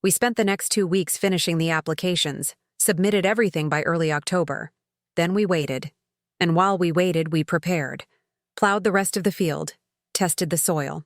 We spent the next 2 weeks finishing the applications, submitted everything by early October. Then we waited. And while we waited, we prepared. Plowed the rest of the field, tested the soil.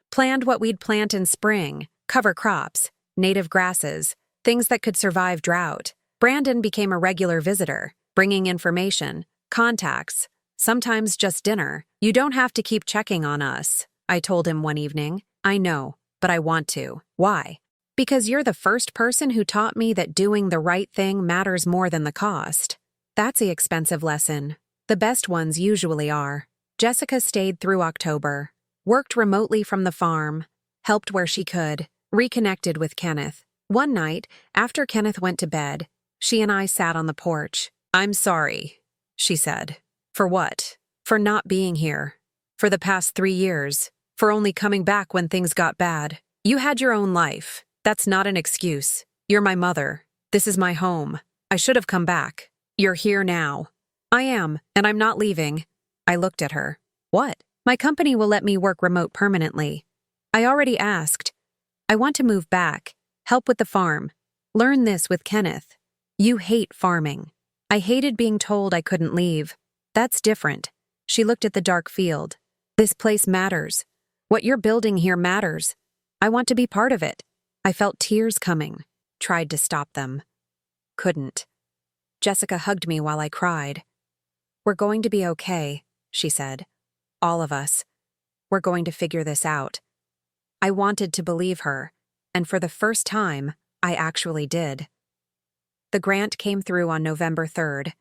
Planned what we'd plant in spring, cover crops, native grasses, things that could survive drought. Brandon became a regular visitor, bringing information, contacts, sometimes just dinner. "You don't have to keep checking on us," I told him one evening. "I know, but I want to." "Why?" "Because you're the first person who taught me that doing the right thing matters more than the cost." That's the expensive lesson. The best ones usually are. Jessica stayed through October, worked remotely from the farm, helped where she could, reconnected with Kenneth. One night, after Kenneth went to bed, she and I sat on the porch. "I'm sorry," she said. "For what?" "For not being here. For the past 3 years. For only coming back when things got bad. You had your own life. That's not an excuse. You're my mother. This is my home. I should have come back. You're here now." "I am, and I'm not leaving." I looked at her. "What?" "My company will let me work remote permanently. I already asked. I want to move back, help with the farm, learn this with Kenneth. You hate farming. I hated being told I couldn't leave. That's different." She looked at the dark field. "This place matters. What you're building here matters. I want to be part of it." I felt tears coming. Tried to stop them. Couldn't. Jessica hugged me while I cried. "We're going to be okay," she said. "All of us. We're going to figure this out." I wanted to believe her, and for the first time, I actually did. The grant came through on November 3rd.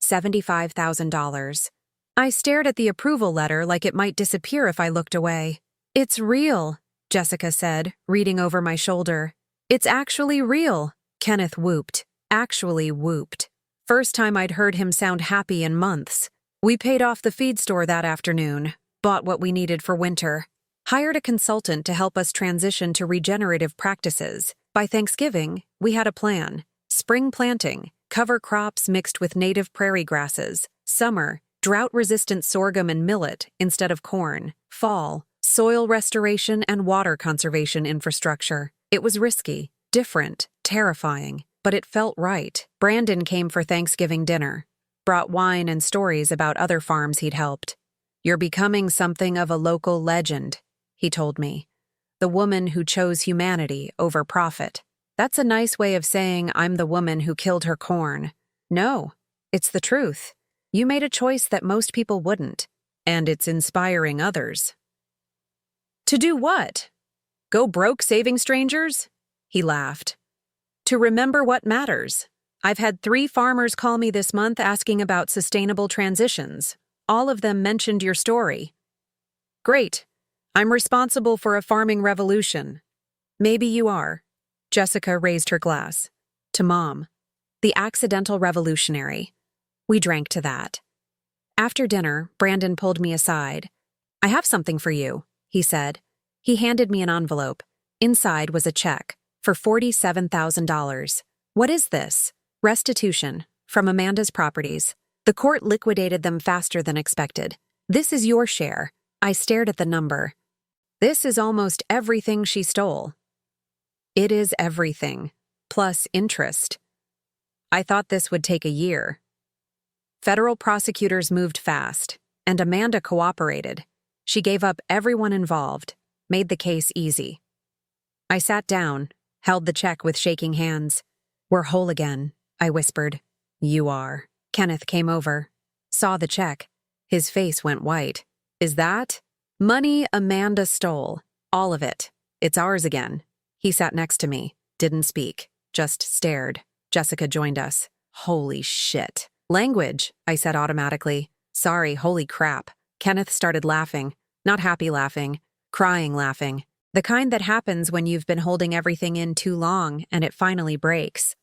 $75,000. I stared at the approval letter like it might disappear if I looked away. "It's real," Jessica said, reading over my shoulder. "It's actually real." Kenneth whooped. Actually whooped. First time I'd heard him sound happy in months. We paid off the feed store that afternoon, bought what we needed for winter, hired a consultant to help us transition to regenerative practices. By Thanksgiving, we had a plan. Spring planting, cover crops mixed with native prairie grasses. Summer, drought-resistant sorghum and millet instead of corn. Fall, soil restoration and water conservation infrastructure. It was risky, different, terrifying, but it felt right. Brandon came for Thanksgiving dinner, brought wine and stories about other farms he'd helped. "You're becoming something of a local legend," he told me. "The woman who chose humanity over profit." That's a nice way of saying I'm the woman who killed her corn. No, it's the truth. You made a choice that most people wouldn't, and it's inspiring others. "To do what? Go broke saving strangers?" He laughed. "To remember what matters. I've had 3 farmers call me this month asking about sustainable transitions. All of them mentioned your story." "Great. I'm responsible for a farming revolution." "Maybe you are." Jessica raised her glass. "To Mom. The accidental revolutionary." We drank to that. After dinner, Brandon pulled me aside. "I have something for you," he said. He handed me an envelope. Inside was a check for $47,000. "What is this?" "Restitution, from Amanda's properties. The court liquidated them faster than expected. This is your share." I stared at the number. "This is almost everything she stole." "It is everything, plus interest." I thought this would take a year. Federal prosecutors moved fast, and Amanda cooperated. She gave up everyone involved, made the case easy. I sat down, held the check with shaking hands. "We're whole again," I whispered. "You are." Kenneth came over. saw the check. His face went white. Is that? Money Amanda stole. All of it. It's ours again. He sat next to me, didn't speak, just stared. Jessica joined us. Holy shit. Language, I said automatically. Sorry, holy crap. Kenneth started laughing. Not happy laughing, crying laughing. The kind that happens when you've been holding everything in too long and it finally breaks.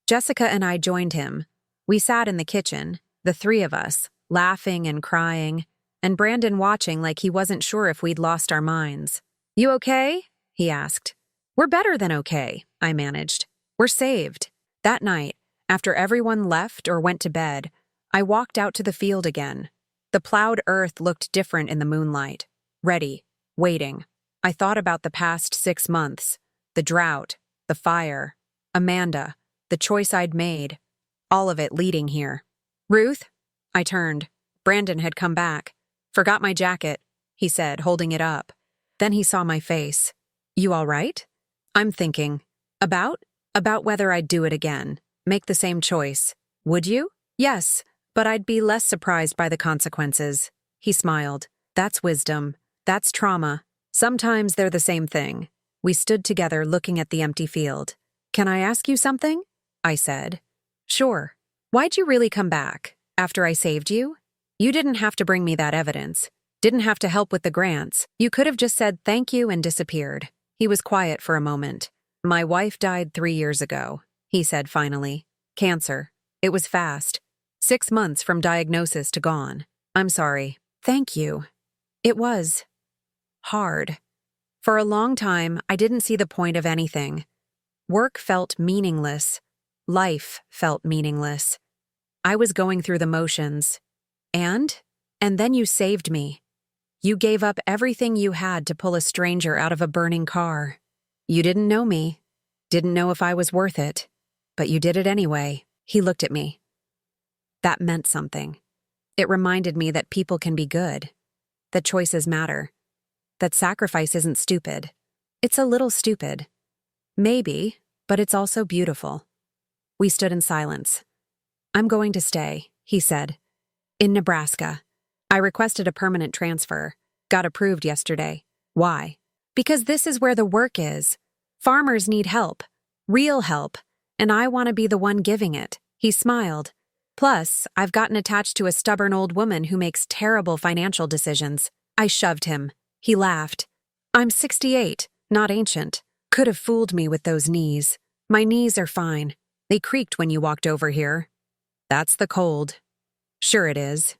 Jessica and I joined him. We sat in the kitchen, the three of us, laughing and crying, and Brandon watching like he wasn't sure if we'd lost our minds. You okay? He asked. We're better than okay, I managed. We're saved. That night, after everyone left or went to bed, I walked out to the field again. The plowed earth looked different in the moonlight. Ready, waiting. I thought about the past 6 months, the drought, the fire, Amanda, the choice I'd made, all of it leading here. Ruth? I turned. Brandon had come back. Forgot my jacket, he said, holding it up. Then he saw my face. You all right? I'm thinking. About whether I'd do it again. Make the same choice. Would you? Yes, but I'd be less surprised by the consequences. He smiled. That's wisdom. That's trauma. Sometimes they're the same thing. We stood together looking at the empty field. Can I ask you something? I said. Sure. Why'd you really come back? After I saved you? You didn't have to bring me that evidence. Didn't have to help with the grants. You could have just said thank you and disappeared. He was quiet for a moment. My wife died 3 years ago, he said finally. Cancer. It was fast. 6 months from diagnosis to gone. I'm sorry. Thank you. It was hard. For a long time, I didn't see the point of anything. Work felt meaningless. Life felt meaningless. I was going through the motions. And then you saved me. You gave up everything you had to pull a stranger out of a burning car. You didn't know me. Didn't know if I was worth it. But you did it anyway. He looked at me. That meant something. It reminded me that people can be good. That choices matter. That sacrifice isn't stupid. It's a little stupid. Maybe, but it's also beautiful. We stood in silence. I'm going to stay, he said. In Nebraska. I requested a permanent transfer. Got approved yesterday. Why? Because this is where the work is. Farmers need help. Real help. And I want to be the one giving it. He smiled. Plus, I've gotten attached to a stubborn old woman who makes terrible financial decisions. I shoved him. He laughed. I'm 68, not ancient. Could have fooled me with those knees. My knees are fine. They creaked when you walked over here. That's the cold. Sure it is.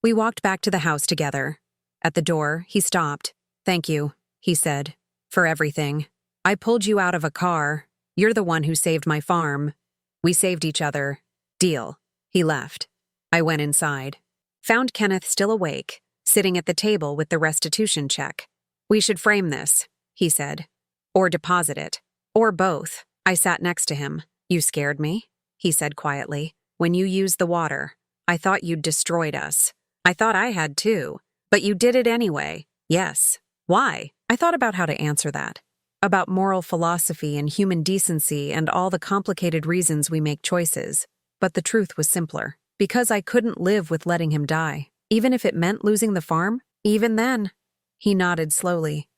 We walked back to the house together. At the door, he stopped. Thank you, he said, for everything. I pulled you out of a car. You're the one who saved my farm. We saved each other. Deal. He left. I went inside. Found Kenneth still awake, sitting at the table with the restitution check. We should frame this, he said. Or deposit it. Or both. I sat next to him. You scared me, he said quietly. When you used the water, I thought you'd destroyed us. I thought I had too. But you did it anyway. Yes. Why? I thought about how to answer that. About moral philosophy and human decency and all the complicated reasons we make choices. But the truth was simpler. Because I couldn't live with letting him die. Even if it meant losing the farm, even then. He nodded slowly.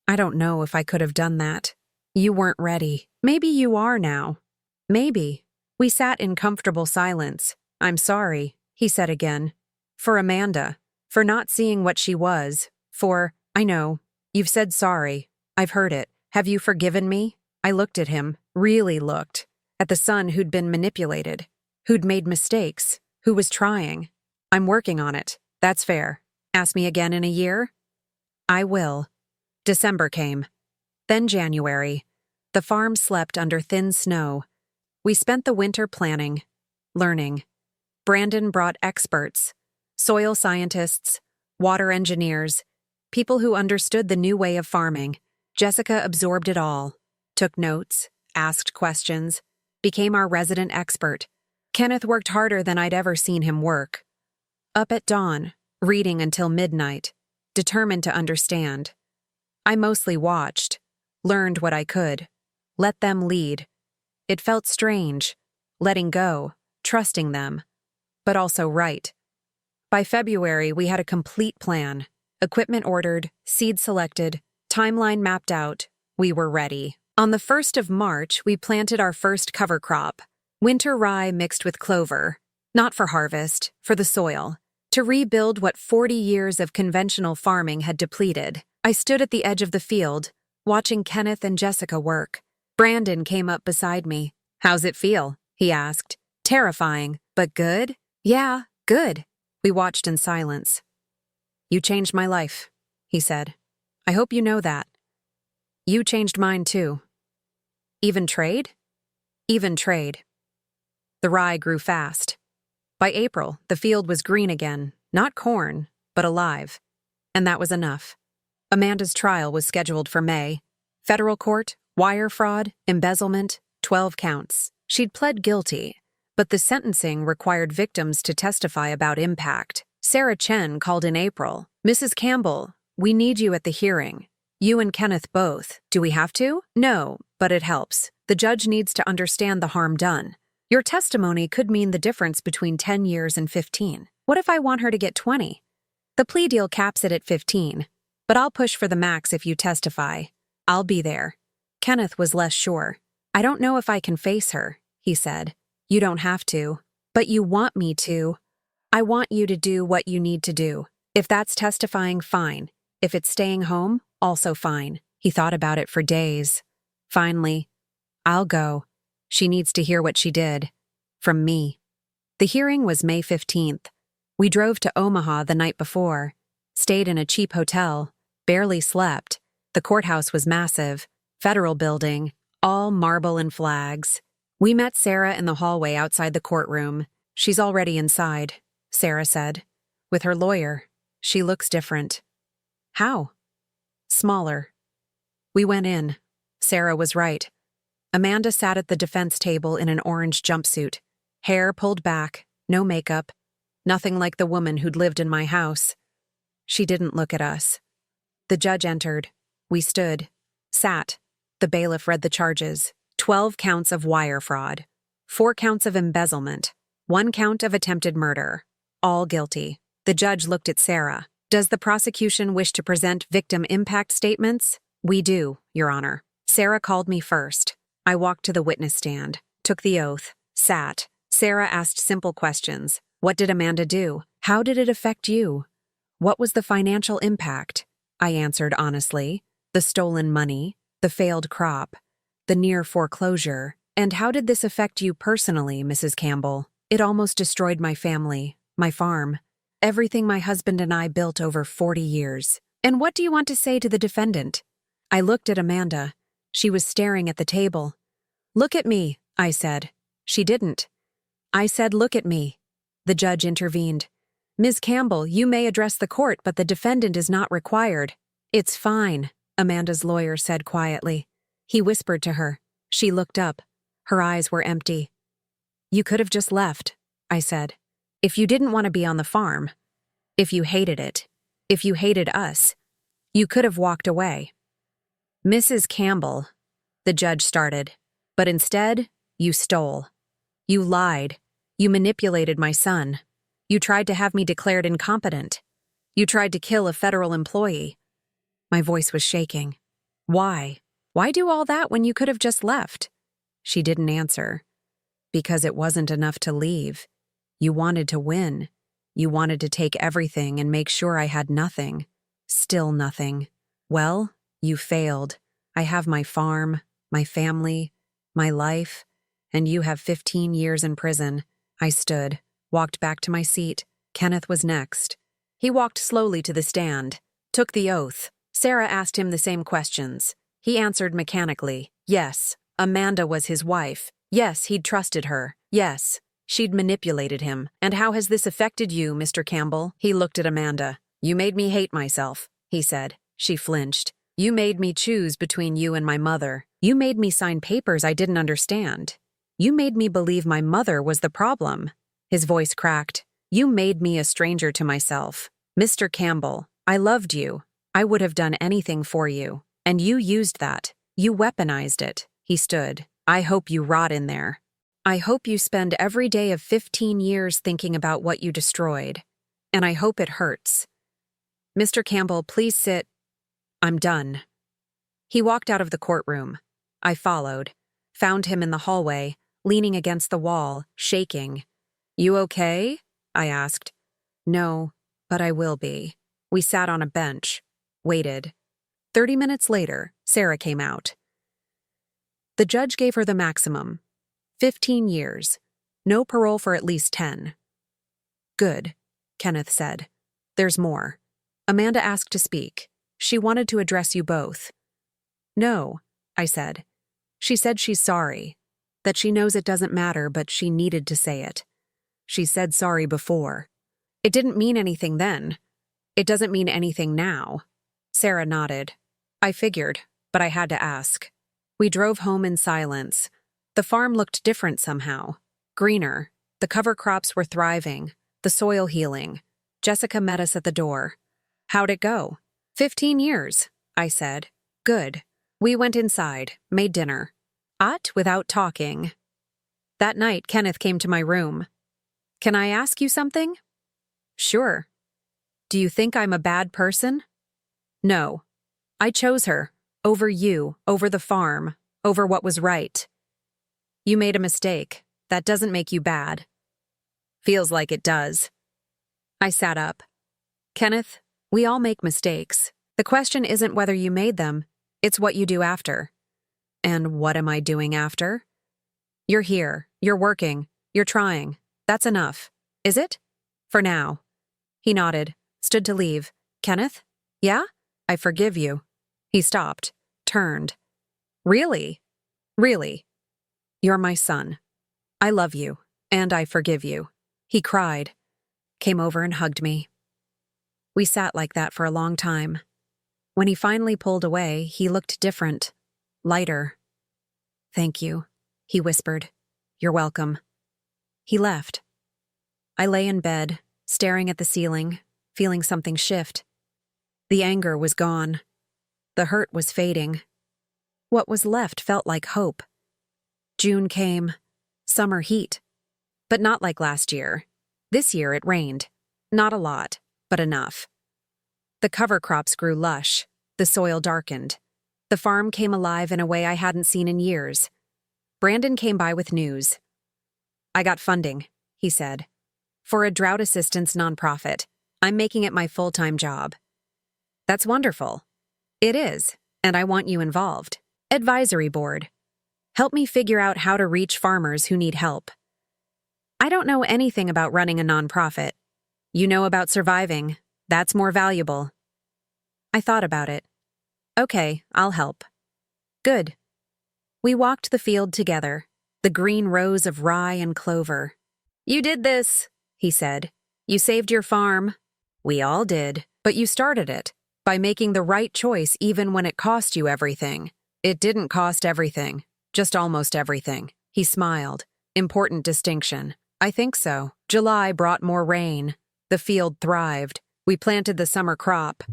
I don't know if I could have done that. You weren't ready. Maybe you are now. Maybe. We sat in comfortable silence. I'm sorry, he said again. For Amanda. For not seeing what she was. I know. You've said sorry. I've heard it. Have you forgiven me? I looked at him, really looked. At the son who'd been manipulated. Who'd made mistakes. Who was trying. I'm working on it. That's fair. Ask me again in a year? I will. December came. Then January. The farm slept under thin snow. We spent the winter planning, learning. Brandon brought experts, soil scientists, water engineers, people who understood the new way of farming. Jessica absorbed it all, took notes, asked questions, became our resident expert. Kenneth worked harder than I'd ever seen him work. Up at dawn, reading until midnight, determined to understand. I mostly watched, learned what I could, let them lead. It felt strange, letting go, trusting them, but also right. By February, we had a complete plan. Equipment ordered, seed selected, timeline mapped out. We were ready. On the 1st of March, we planted our first cover crop, winter rye mixed with clover. Not for harvest, for the soil. To rebuild what 40 years of conventional farming had depleted. I stood at the edge of the field, watching Kenneth and Jessica work. Brandon came up beside me. "How's it feel?" he asked. "Terrifying, but good?" "Yeah, good." We watched in silence. "You changed my life," he said. "I hope you know that." "You changed mine too." "Even trade?" "Even trade." The rye grew fast. By April, the field was green again, not corn, but alive. And that was enough. Amanda's trial was scheduled for May. Federal court, wire fraud, embezzlement, 12 counts. She'd pled guilty, but the sentencing required victims to testify about impact. Sarah Chen called in April. "Mrs. Campbell, we need you at the hearing. You and Kenneth both. Do we have to?" "No, but it helps. The judge needs to understand the harm done. Your testimony could mean the difference between 10 years and 15. What if I want her to get 20? The plea deal caps it at 15, but I'll push for the max if you testify. I'll be there." Kenneth was less sure. "I don't know if I can face her," he said. "You don't have to. But you want me to. I want you to do what you need to do. If that's testifying, fine. If it's staying home, also fine." He thought about it for days. Finally, "I'll go. She needs to hear what she did. From me." The hearing was May 15th. We drove to Omaha the night before, stayed in a cheap hotel, barely slept. The courthouse was massive, federal building, all marble and flags. We met Sarah in the hallway outside the courtroom. "She's already inside," Sarah said. "With her lawyer. She looks different." "How?" "Smaller." We went in. Sarah was right. Amanda sat at the defense table in an orange jumpsuit, hair pulled back, no makeup, nothing like the woman who'd lived in my house. She didn't look at us. The judge entered. We stood, sat. The bailiff read the charges. 12 counts of wire fraud, 4 counts of embezzlement, 1 count of attempted murder. All guilty. The judge looked at Sarah. "Does the prosecution wish to present victim impact statements?" "We do, Your Honor." Sarah called me first. I walked to the witness stand, took the oath, sat. Sarah asked simple questions. What did Amanda do? How did it affect you? What was the financial impact? I answered honestly. The stolen money, the failed crop, the near foreclosure. And how did this affect you personally, Mrs. Campbell? It almost destroyed my family, my farm, everything my husband and I built over 40 years. And what do you want to say to the defendant? I looked at Amanda. She was staring at the table. "Look at me," I said. She didn't. I said, "Look at me." The judge intervened. "Ms. Campbell, you may address the court, but the defendant is not required." "It's fine," Amanda's lawyer said quietly. He whispered to her. She looked up. Her eyes were empty. "You could have just left," I said. "If you didn't want to be on the farm, if you hated it, if you hated us, you could have walked away." "Mrs. Campbell," the judge started, "but instead, you stole. You lied. You manipulated my son. You tried to have me declared incompetent. You tried to kill a federal employee." My voice was shaking. "Why? Why do all that when you could have just left?" She didn't answer. "Because it wasn't enough to leave. You wanted to win. You wanted to take everything and make sure I had nothing. Still nothing. Well, you failed. I have my farm, my family, my life, and you have 15 years in prison." I stood, walked back to my seat. Kenneth was next. He walked slowly to the stand, took the oath. Sarah asked him the same questions. He answered mechanically. Yes, Amanda was his wife. Yes, he'd trusted her. Yes, she'd manipulated him. "And how has this affected you, Mr. Campbell?" He looked at Amanda. "You made me hate myself," he said. She flinched. "You made me choose between you and my mother. You made me sign papers I didn't understand. You made me believe my mother was the problem." His voice cracked. "You made me a stranger to myself. Mr. Campbell, I loved you. I would have done anything for you. And you used that. You weaponized it." He stood. "I hope you rot in there. I hope you spend every day of 15 years thinking about what you destroyed. and I hope it hurts. Mr. Campbell, please sit. I'm done. He walked out of the courtroom. I followed, found him in the hallway, leaning against the wall, shaking. You okay? I asked. No, but I will be. We sat on a bench, waited. 30 minutes later, Sarah came out. The judge gave her the maximum, 15 years, no parole for at least 10. Good, Kenneth said. There's more. Amanda asked to speak. She wanted to address you both. No, I said. She said she's sorry, that she knows it doesn't matter, but she needed to say it. She said sorry before. It didn't mean anything then. It doesn't mean anything now. Sarah nodded. I figured, but I had to ask. We drove home in silence. The farm looked different somehow. Greener. The cover crops were thriving. The soil healing. Jessica met us at the door. How'd it go? 15 years, I said. Good. We went inside, made dinner. Ate without talking. That night, Kenneth came to my room. Can I ask you something? Sure. Do you think I'm a bad person? No. I chose her. Over you, over the farm, over what was right. You made a mistake. That doesn't make you bad. Feels like it does. I sat up. Kenneth, we all make mistakes. The question isn't whether you made them, it's what you do after. And what am I doing after? You're here, you're working, you're trying. That's enough. Is it? For now. He nodded, stood to leave. Kenneth? Yeah? I forgive you. He stopped, turned. Really? Really? You're my son. I love you, and I forgive you. He cried, came over and hugged me. We sat like that for a long time. When he finally pulled away, he looked different, lighter. Thank you, he whispered. You're welcome. He left. I lay in bed, staring at the ceiling, feeling something shift. The anger was gone. The hurt was fading. What was left felt like hope. June came. Summer heat. But not like last year. This year it rained. Not a lot, but enough. The cover crops grew lush. The soil darkened. The farm came alive in a way I hadn't seen in years. Brandon came by with news. I got funding, he said. For a drought assistance nonprofit. I'm making it my full-time job. That's wonderful. It is, and I want you involved. Advisory board. Help me figure out how to reach farmers who need help. I don't know anything about running a nonprofit. You know about surviving. That's more valuable. I thought about it. Okay, I'll help. Good. We walked the field together, the green rows of rye and clover. You did this, he said. You saved your farm. We all did, but you started it by making the right choice even when it cost you everything. It didn't cost everything, just almost everything. He smiled. Important distinction. I think so. July brought more rain. The field thrived. We planted the summer crop.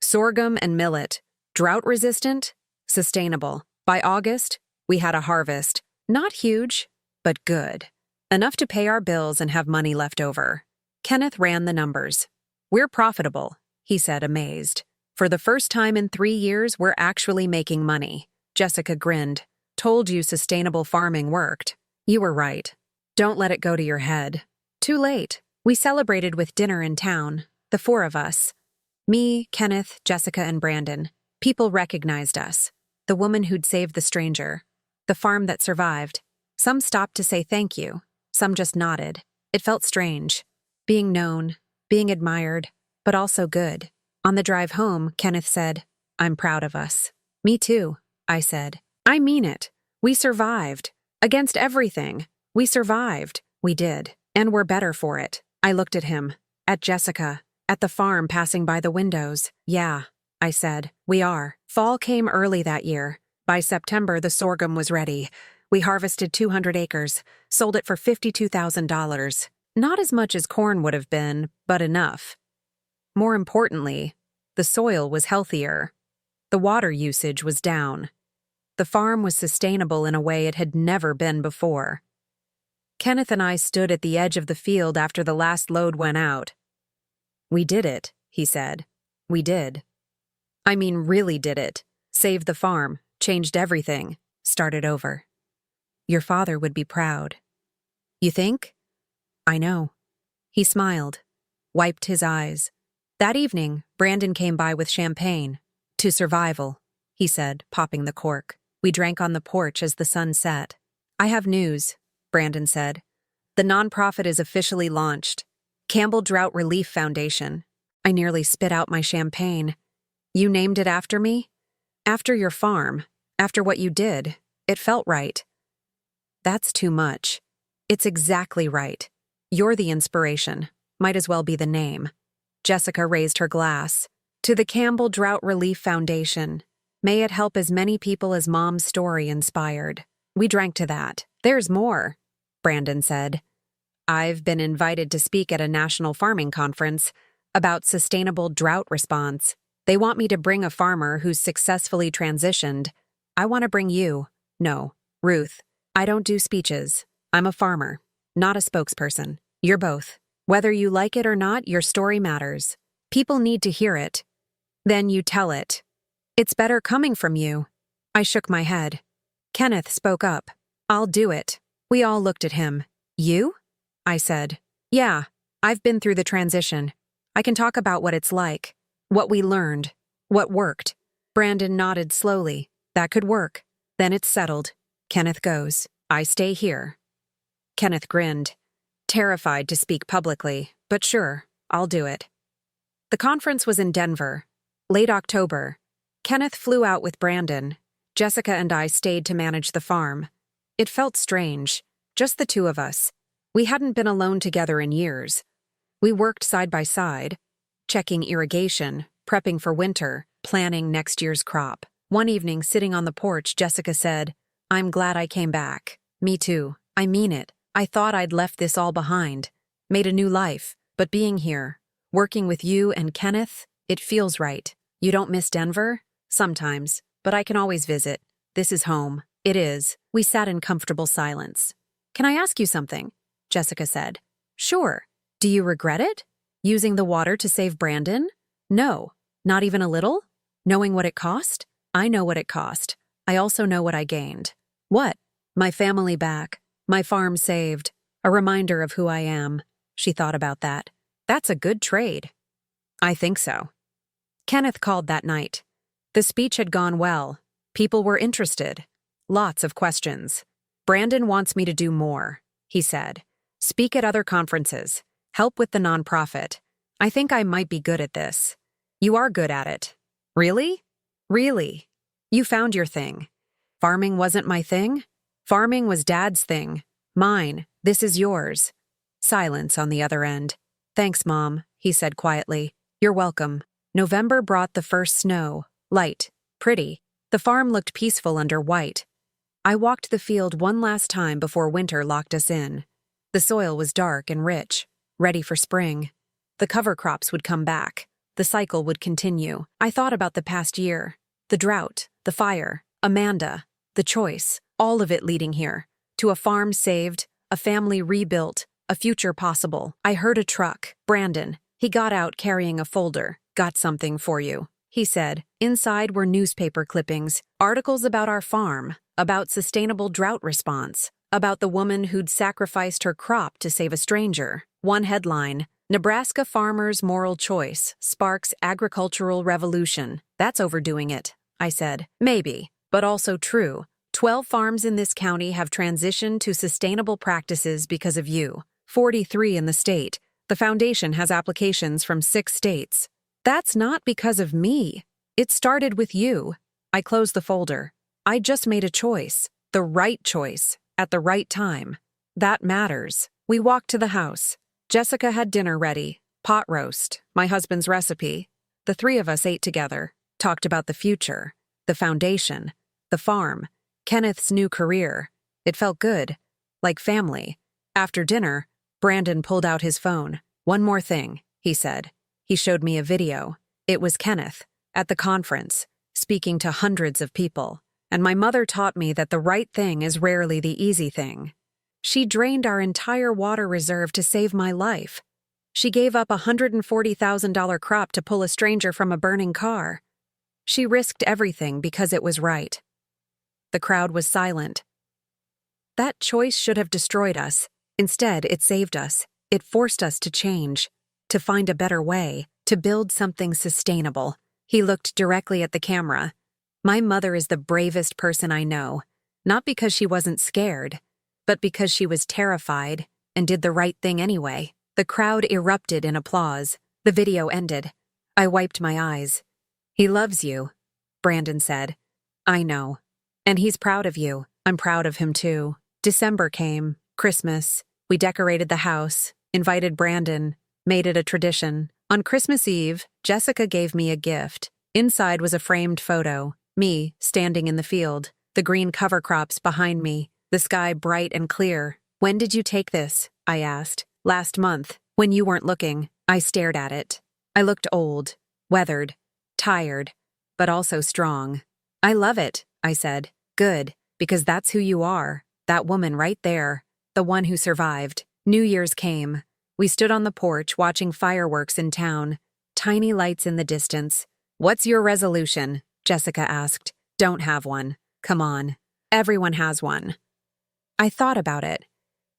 Sorghum and millet. Drought-resistant, sustainable. By August, we had a harvest. Not huge, but good. Enough to pay our bills and have money left over. Kenneth ran the numbers. We're profitable, he said, amazed. For the first time in 3 years, we're actually making money. Jessica grinned. Told you sustainable farming worked. You were right. Don't let it go to your head. Too late. We celebrated with dinner in town, the 4 of us. Me, Kenneth, Jessica, and Brandon. People recognized us. The woman who'd saved the stranger. The farm that survived. Some stopped to say thank you. Some just nodded. It felt strange. Being known, being admired, but also good. On the drive home, Kenneth said, I'm proud of us. Me too, I said. I mean it. We survived. Against everything. We survived. We did. And we're better for it. I looked at him. At Jessica. At the farm passing by the windows. Yeah, I said. We are. Fall came early that year. By September, the sorghum was ready. We harvested 200 acres, sold it for $52,000. Not as much as corn would have been, but enough. More importantly, the soil was healthier. The water usage was down. The farm was sustainable in a way it had never been before. Kenneth and I stood at the edge of the field after the last load went out. We did it, he said. We did. I mean, really did it. Saved the farm, changed everything, started over. Your father would be proud. You think? I know. He smiled, wiped his eyes. That evening, Brandon came by with champagne. To survival, he said, popping the cork. We drank on the porch as the sun set. I have news, Brandon said. The nonprofit is officially launched. Campbell Drought Relief Foundation. I nearly spit out my champagne. You named it after me? After your farm. After what you did. It felt right. That's too much. It's exactly right. You're the inspiration. Might as well be the name. Jessica raised her glass. To the Campbell Drought Relief Foundation. May it help as many people as Mom's story inspired. We drank to that. There's more, Brandon said. I've been invited to speak at a national farming conference about sustainable drought response. They want me to bring a farmer who's successfully transitioned. I want to bring you. No, Ruth. I don't do speeches. I'm a farmer, not a spokesperson. You're both. Whether you like it or not, your story matters. People need to hear it. Then you tell it. It's better coming from you. I shook my head. Kenneth spoke up. I'll do it. We all looked at him. You? I said. Yeah, I've been through the transition. I can talk about what it's like, what we learned, what worked. Brandon nodded slowly. That could work. Then it's settled. Kenneth goes. I stay here. Kenneth grinned, terrified to speak publicly, but sure, I'll do it. The conference was in Denver, late October. Kenneth flew out with Brandon. Jessica and I stayed to manage the farm. It felt strange, just the two of us. We hadn't been alone together in years. We worked side by side, checking irrigation, prepping for winter, planning next year's crop. One evening, sitting on the porch, Jessica said, I'm glad I came back. Me too. I mean it. I thought I'd left this all behind, made a new life, but being here, working with you and Kenneth, it feels right. You don't miss Denver? Sometimes, but I can always visit. This is home. It is. We sat in comfortable silence. Can I ask you something? Jessica said. Sure. Do you regret it? Using the water to save Brandon? No. Not even a little? Knowing what it cost? I know what it cost. I also know what I gained. What? My family back. My farm saved. A reminder of who I am. She thought about that. That's a good trade. I think so. Kenneth called that night. The speech had gone well. People were interested. Lots of questions. Brandon wants me to do more, he said. Speak at other conferences. Help with the nonprofit. I think I might be good at this. You are good at it. Really? Really. You found your thing. Farming wasn't my thing. Farming was Dad's thing. Mine. This is yours. Silence on the other end. Thanks, Mom, he said quietly. You're welcome. November brought the first snow. Light. Pretty. The farm looked peaceful under white. I walked the field one last time before winter locked us in. The soil was dark and rich, ready for spring. The cover crops would come back. The cycle would continue. I thought about the past year. The drought, the fire, Amanda, the choice, all of it leading here. To a farm saved, a family rebuilt, a future possible. I heard a truck. Brandon. He got out carrying a folder. Got something for you, he said. Inside were newspaper clippings, articles about our farm, about sustainable drought response, about the woman who'd sacrificed her crop to save a stranger. One headline, Nebraska farmer's moral choice sparks agricultural revolution. That's overdoing it, I said. Maybe, but also true. 12 farms in this county have transitioned to sustainable practices because of you. 43 in the state. The foundation has applications from 6 states. That's not because of me. It started with you. I closed the folder. I just made a choice. The right choice. At the right time. That matters. We walked to the house. Jessica had dinner ready. Pot roast. My husband's recipe. The 3 of us ate together. Talked about the future. The foundation. The farm. Kenneth's new career. It felt good. Like family. After dinner, Brandon pulled out his phone. One more thing, he said. He showed me a video. It was Kenneth, at the conference, speaking to hundreds of people. And my mother taught me that the right thing is rarely the easy thing. She drained our entire water reserve to save my life. She gave up a $140,000 crop to pull a stranger from a burning car. She risked everything because it was right. The crowd was silent. That choice should have destroyed us. Instead, it saved us. It forced us to change, to find a better way, to build something sustainable. He looked directly at the camera. My mother is the bravest person I know, not because she wasn't scared, but because she was terrified and did the right thing anyway. The crowd erupted in applause. The video ended. I wiped my eyes. "He loves you," Brandon said. "I know. And he's proud of you. I'm proud of him too." December came, Christmas. We decorated the house, invited Brandon, made it a tradition. On Christmas Eve, Jessica gave me a gift. Inside was a framed photo, me standing in the field, the green cover crops behind me, the sky bright and clear. "When did you take this?" I asked. "Last month, when you weren't looking." I stared at it. I looked old, weathered, tired, but also strong. "I love it," I said. "Good, because that's who you are. That woman right there, the one who survived." New Year's came. We stood on the porch watching fireworks in town, tiny lights in the distance. "What's your resolution?" Jessica asked. "Don't have one. Come on. Everyone has one." I thought about it.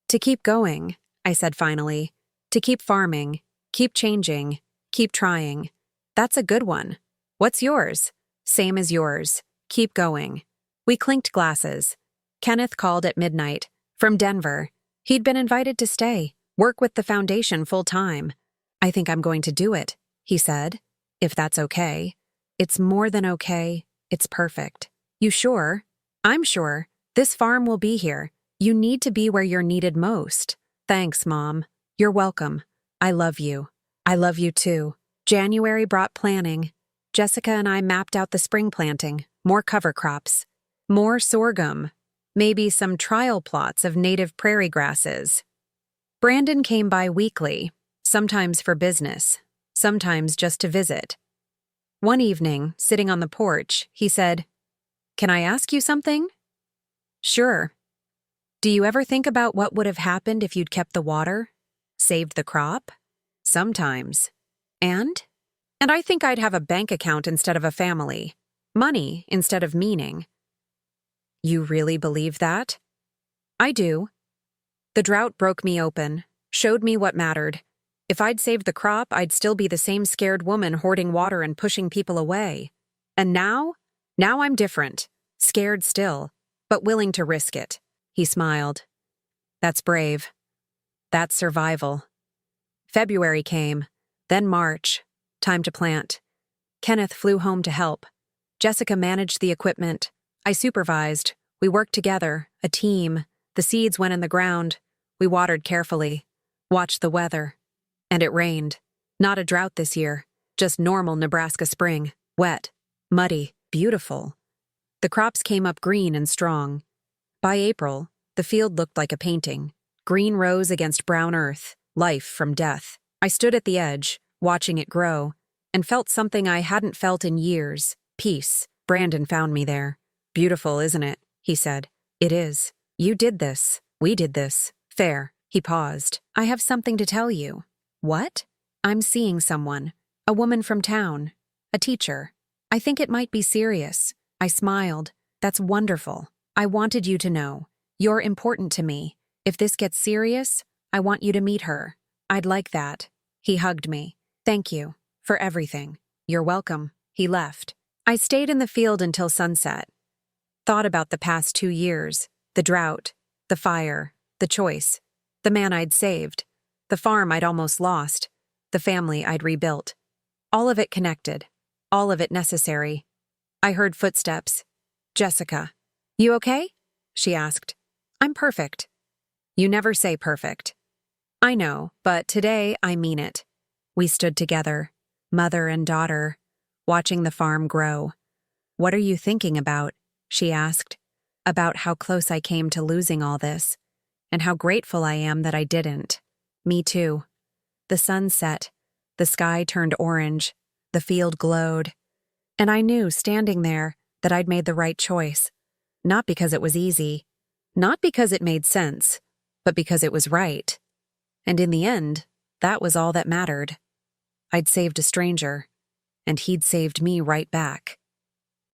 "To keep going," I said finally. "To keep farming, keep changing, keep trying. That's a good one. What's yours?" "Same as yours. Keep going." We clinked glasses. Kenneth called at midnight, from Denver. He'd been invited to stay, work with the foundation full-time. "I think I'm going to do it," he said. "If that's okay." "It's more than okay. It's perfect." "You sure?" "I'm sure. This farm will be here. You need to be where you're needed most." "Thanks, Mom. You're welcome. I love you." "I love you too." January brought planning. Jessica and I mapped out the spring planting, more cover crops, more sorghum, maybe some trial plots of native prairie grasses. Brandon came by weekly, sometimes for business, sometimes just to visit. One evening, sitting on the porch, he said, "Can I ask you something?" "Sure." "Do you ever think about what would have happened if you'd kept the water? Saved the crop?" "Sometimes." "And?" "And I think I'd have a bank account instead of a family. Money instead of meaning." "You really believe that?" "I do. The drought broke me open, showed me what mattered. If I'd saved the crop, I'd still be the same scared woman hoarding water and pushing people away. And now I'm different, scared still, but willing to risk it." He smiled. "That's brave. That's survival." February came, then March. Time to plant. Kenneth flew home to help. Jessica managed the equipment. I supervised. We worked together, a team. The seeds went in the ground. We watered carefully, watched the weather. And it rained. Not a drought this year, just normal Nebraska spring. Wet, muddy, beautiful. The crops came up green and strong. By April, the field looked like a painting. Green rose against brown earth, life from death. I stood at the edge, watching it grow, and felt something I hadn't felt in years, peace. Brandon found me there. "Beautiful, isn't it?" he said. "It is. You did this. We did this. Fair." He paused. "I have something to tell you." "What?" "I'm seeing someone. A woman from town. A teacher. I think it might be serious." I smiled. "That's wonderful. I wanted you to know. You're important to me. If this gets serious, I want you to meet her. I'd like that." He hugged me. "Thank you. For everything." "You're welcome." He left. I stayed in the field until sunset. Thought about the past 2 years. The drought. The fire. The choice. The man I'd saved. The farm I'd almost lost. The family I'd rebuilt. All of it connected. All of it necessary. I heard footsteps. "Jessica. You okay?" she asked. "I'm perfect." "You never say perfect." "I know, but today I mean it." We stood together, mother and daughter, watching the farm grow. "What are you thinking about?" she asked. "About how close I came to losing all this, and how grateful I am that I didn't." "Me too." The sun set, the sky turned orange, the field glowed, and I knew, standing there, that I'd made the right choice. Not because it was easy, not because it made sense, but because it was right. And in the end, That was all that mattered. I'd saved a stranger, and he'd saved me right back.